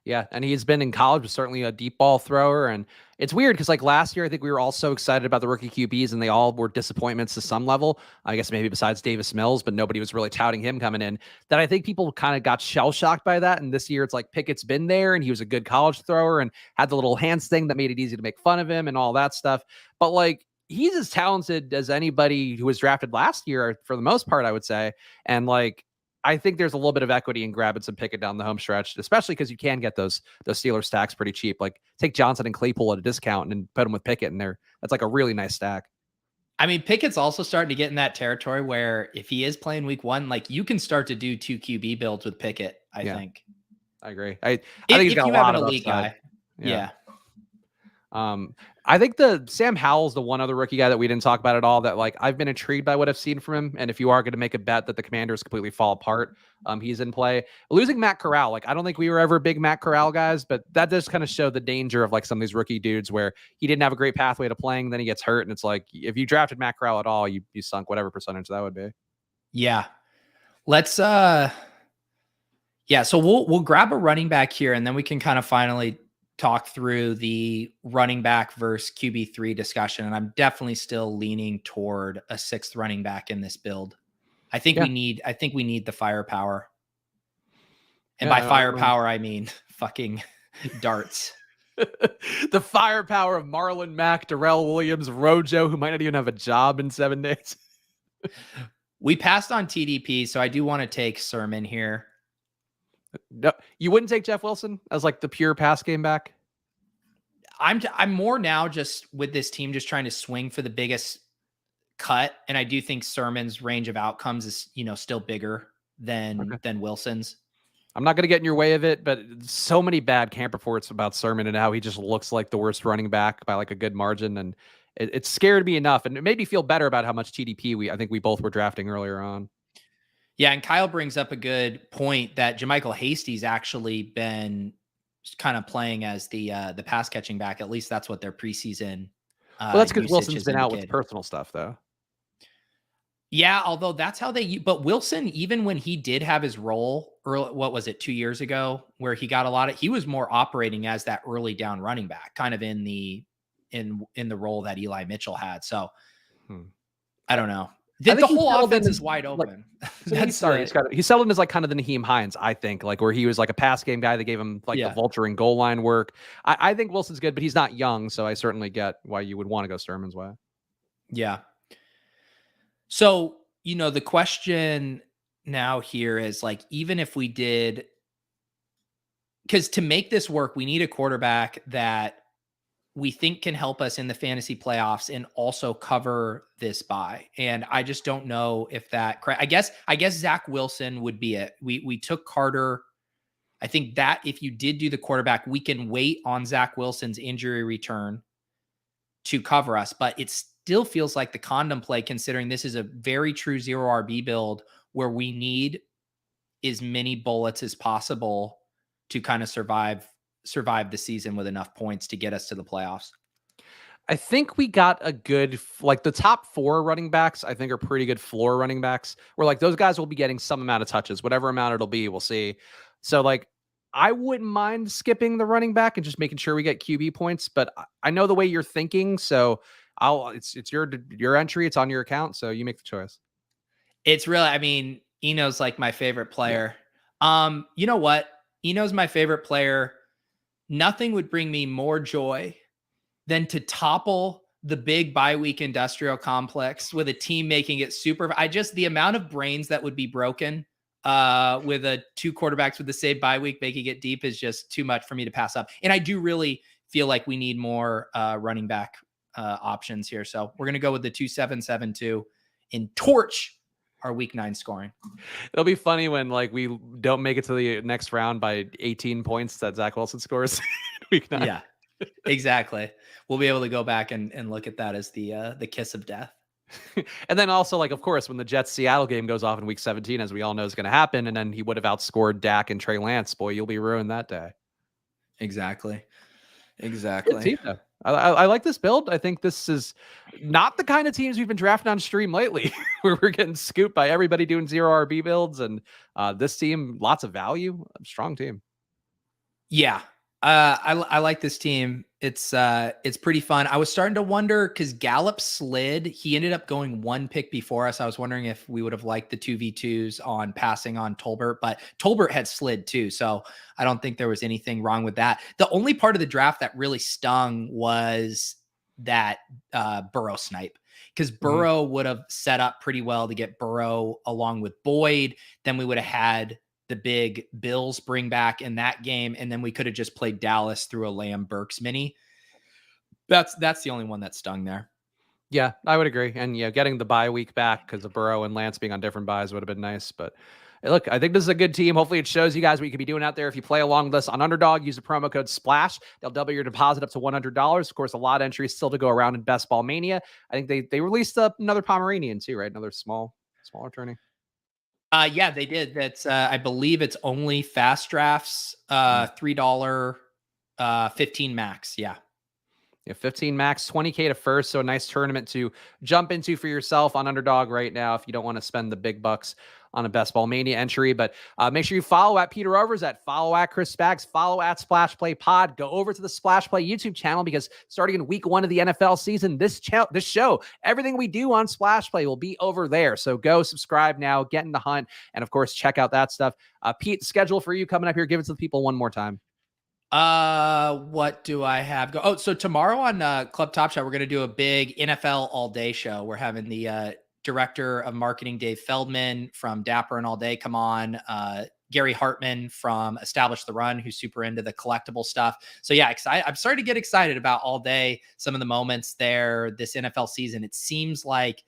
Yeah, and he's been in college, was certainly a deep ball thrower. And it's weird because like last year, I think we were all so excited about the rookie QBs and they all were disappointments to some level. I guess maybe besides Davis Mills, but nobody was really touting him coming in. That I think people kind of got shell shocked by that. And this year it's like Pickett's been there and he was a good college thrower and had the little hands thing that made it easy to make fun of him and all that stuff. But like he's as talented as anybody who was drafted last year for the most part, I would say. And like, I think there's a little bit of equity in grabbing some Pickett down the home stretch, especially because you can get those Steelers stacks pretty cheap. Like take Johnson and Claypool at a discount and put them with Pickett in there. That's like a really nice stack. I mean, Pickett's also starting to get in that territory where if he is playing week 1, like you can start to do 2 QB builds with Pickett. I think. I agree. I think he's got a lot of elite guy. Yeah. I think the Sam Howell's the one other rookie guy that we didn't talk about at all that like I've been intrigued by what I've seen from him. And if you are going to make a bet that the Commanders completely fall apart, he's in play. Losing Matt Corral, like I don't think we were ever big Matt Corral guys, but that does kind of show the danger of like some of these rookie dudes where he didn't have a great pathway to playing, then he gets hurt, and it's like if you drafted Matt Corral at all, you sunk whatever percentage that would be. Yeah. Let's yeah, so we'll grab a running back here, and then we can kind of finally talk through the running back versus QB3 discussion. And I'm definitely still leaning toward a 6th running back in this build. I think we need the firepower. And by firepower, I mean fucking darts. The firepower of Marlon Mack, Darrell Williams, Rojo, who might not even have a job in 7 days. We passed on TDP, so I do want to take Sermon here. No, you wouldn't take Jeff Wilson as like the pure pass game back? I'm more now just with this team just trying to swing for the biggest cut, and I do think Sermon's range of outcomes is, still bigger than Wilson's. I'm not going to get in your way of it, but so many bad camp reports about Sermon and how he just looks like the worst running back by like a good margin, and it scared me enough, and it made me feel better about how much TDP I think we both were drafting earlier on. Yeah, and Kyle brings up a good point that JaMychal Hasty's actually been kind of playing as the pass catching back. At least that's what their preseason. Well, that's because Wilson's been out with personal stuff, though. Yeah, although that's how but Wilson, even when he did have his role early, what was it, 2 years ago, where he got a lot of, he was more operating as that early down running back, kind of in the role that Eli Mitchell had. So I don't know. The whole offense is wide open. Like, he's settled in as like kind of the Naheem Hines, I think, like where he was like a pass game guy that gave him like the vulture and goal line work. I think Wilson's good, but he's not young, so I certainly get why you would want to go Sermon's way. Yeah. So, the question now here is like, even if we did, because to make this work, we need a quarterback that we think can help us in the fantasy playoffs and also cover this bye. And I just don't know if that, I guess Zach Wilson would be it. We took Carter. I think that if you did do the quarterback, we can wait on Zach Wilson's injury return to cover us, but it still feels like the condom play, considering this is a very true 0 RB build where we need as many bullets as possible to kind of survive the season with enough points to get us to the playoffs. I think we got a good, like the top 4 running backs, I think are pretty good floor running backs where like those guys will be getting some amount of touches, whatever amount it'll be, we'll see. So like, I wouldn't mind skipping the running back and just making sure we get QB points, but I know the way you're thinking. So it's your entry. It's on your account. So you make the choice. It's really, I mean, Eno's like my favorite player. Yeah. You know what? Eno's my favorite player. Nothing would bring me more joy than to topple the big bye week industrial complex with a team making it super. The amount of brains that would be broken with 2 quarterbacks with the same bye week making it deep is just too much for me to pass up. And I do really feel like we need more running back options here. So we're going to go with the 2-7-7-2 and torch our week 9 scoring. It'll be funny when like we don't make it to the next round by 18 points that Zach Wilson scores week 9. Yeah, exactly. We'll be able to go back and look at that as the kiss of death. And then also, like, of course, when the Jets Seattle game goes off in week 17, as we all know is going to happen, and then he would have outscored Dak and Trey Lance, boy, you'll be ruined that day. Exactly. Good team, though. I like this build. I think this is not the kind of teams we've been drafting on stream lately, where we're getting scooped by everybody doing 0 RB builds. And this team, lots of value, strong team. Yeah. I like this team. It's pretty fun. I was starting to wonder because Gallup slid. He ended up going 1 pick before us. I was wondering if we would have liked the 2v2s on passing on Tolbert, but Tolbert had slid too. So I don't think there was anything wrong with that. The only part of the draft that really stung was that Burrow snipe, because Burrow would have set up pretty well to get Burrow along with Boyd. Then we would have had the big Bills bring back in that game, and then we could have just played Dallas through a Lamb Burks mini. That's the only one that stung there. Yeah, I would agree. And yeah, getting the bye week back because of Burrow and Lance being on different buys would have been nice. But hey, look, I think this is a good team. Hopefully it shows you guys what you could be doing out there. If you play along with us on Underdog, use the promo code SPLASH. They'll double your deposit up to $100. Of course, a lot of entries still to go around in Best Ball Mania. I think they released another Pomeranian too, right? Another smaller attorney. Yeah, they did. That's I believe it's only fast drafts, $3, 15 max. Yeah. Yeah, 15 max, 20K to first. So a nice tournament to jump into for yourself on Underdog right now if you don't want to spend the big bucks on a Best Ball Mania entry. But make sure you follow at Peter Overzet, follow at Chris Spags, follow at Splash Play Pod. Go over to the Splash Play YouTube channel because starting in week 1 of the NFL season, this show, everything we do on Splash Play will be over there. So go subscribe now, get in the hunt, and of course, check out that stuff. Pete, schedule for you coming up here. Give it to the people one more time. What do I have? So tomorrow on Club Top Shot, we're going to do a big NFL all day show. We're having the director of marketing, Dave Feldman from Dapper and All Day, come on. Gary Hartman from Establish the Run, who's super into the collectible stuff. So yeah, I'm starting to get excited about all day. Some of the moments there this NFL season, it seems like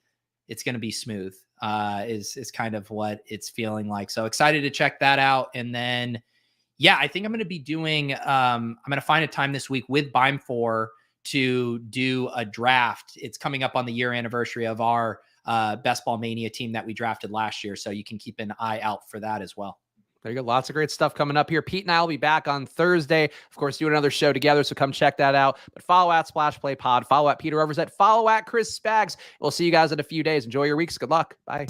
it's going to be smooth, is kind of what it's feeling like. So excited to check that out. And then, yeah, I think I'm going to be doing, I'm going to find a time this week with Bime4 to do a draft. It's coming up on the year anniversary of our Best Ball Mania team that we drafted last year. So you can keep an eye out for that as well. There you go. Lots of great stuff coming up here. Pete and I will be back on Thursday. Of course, do another show together, so come check that out. But follow at Splash Play Pod, follow at Peter Overzet, follow at Chris Spags. We'll see you guys in a few days. Enjoy your weeks. Good luck. Bye.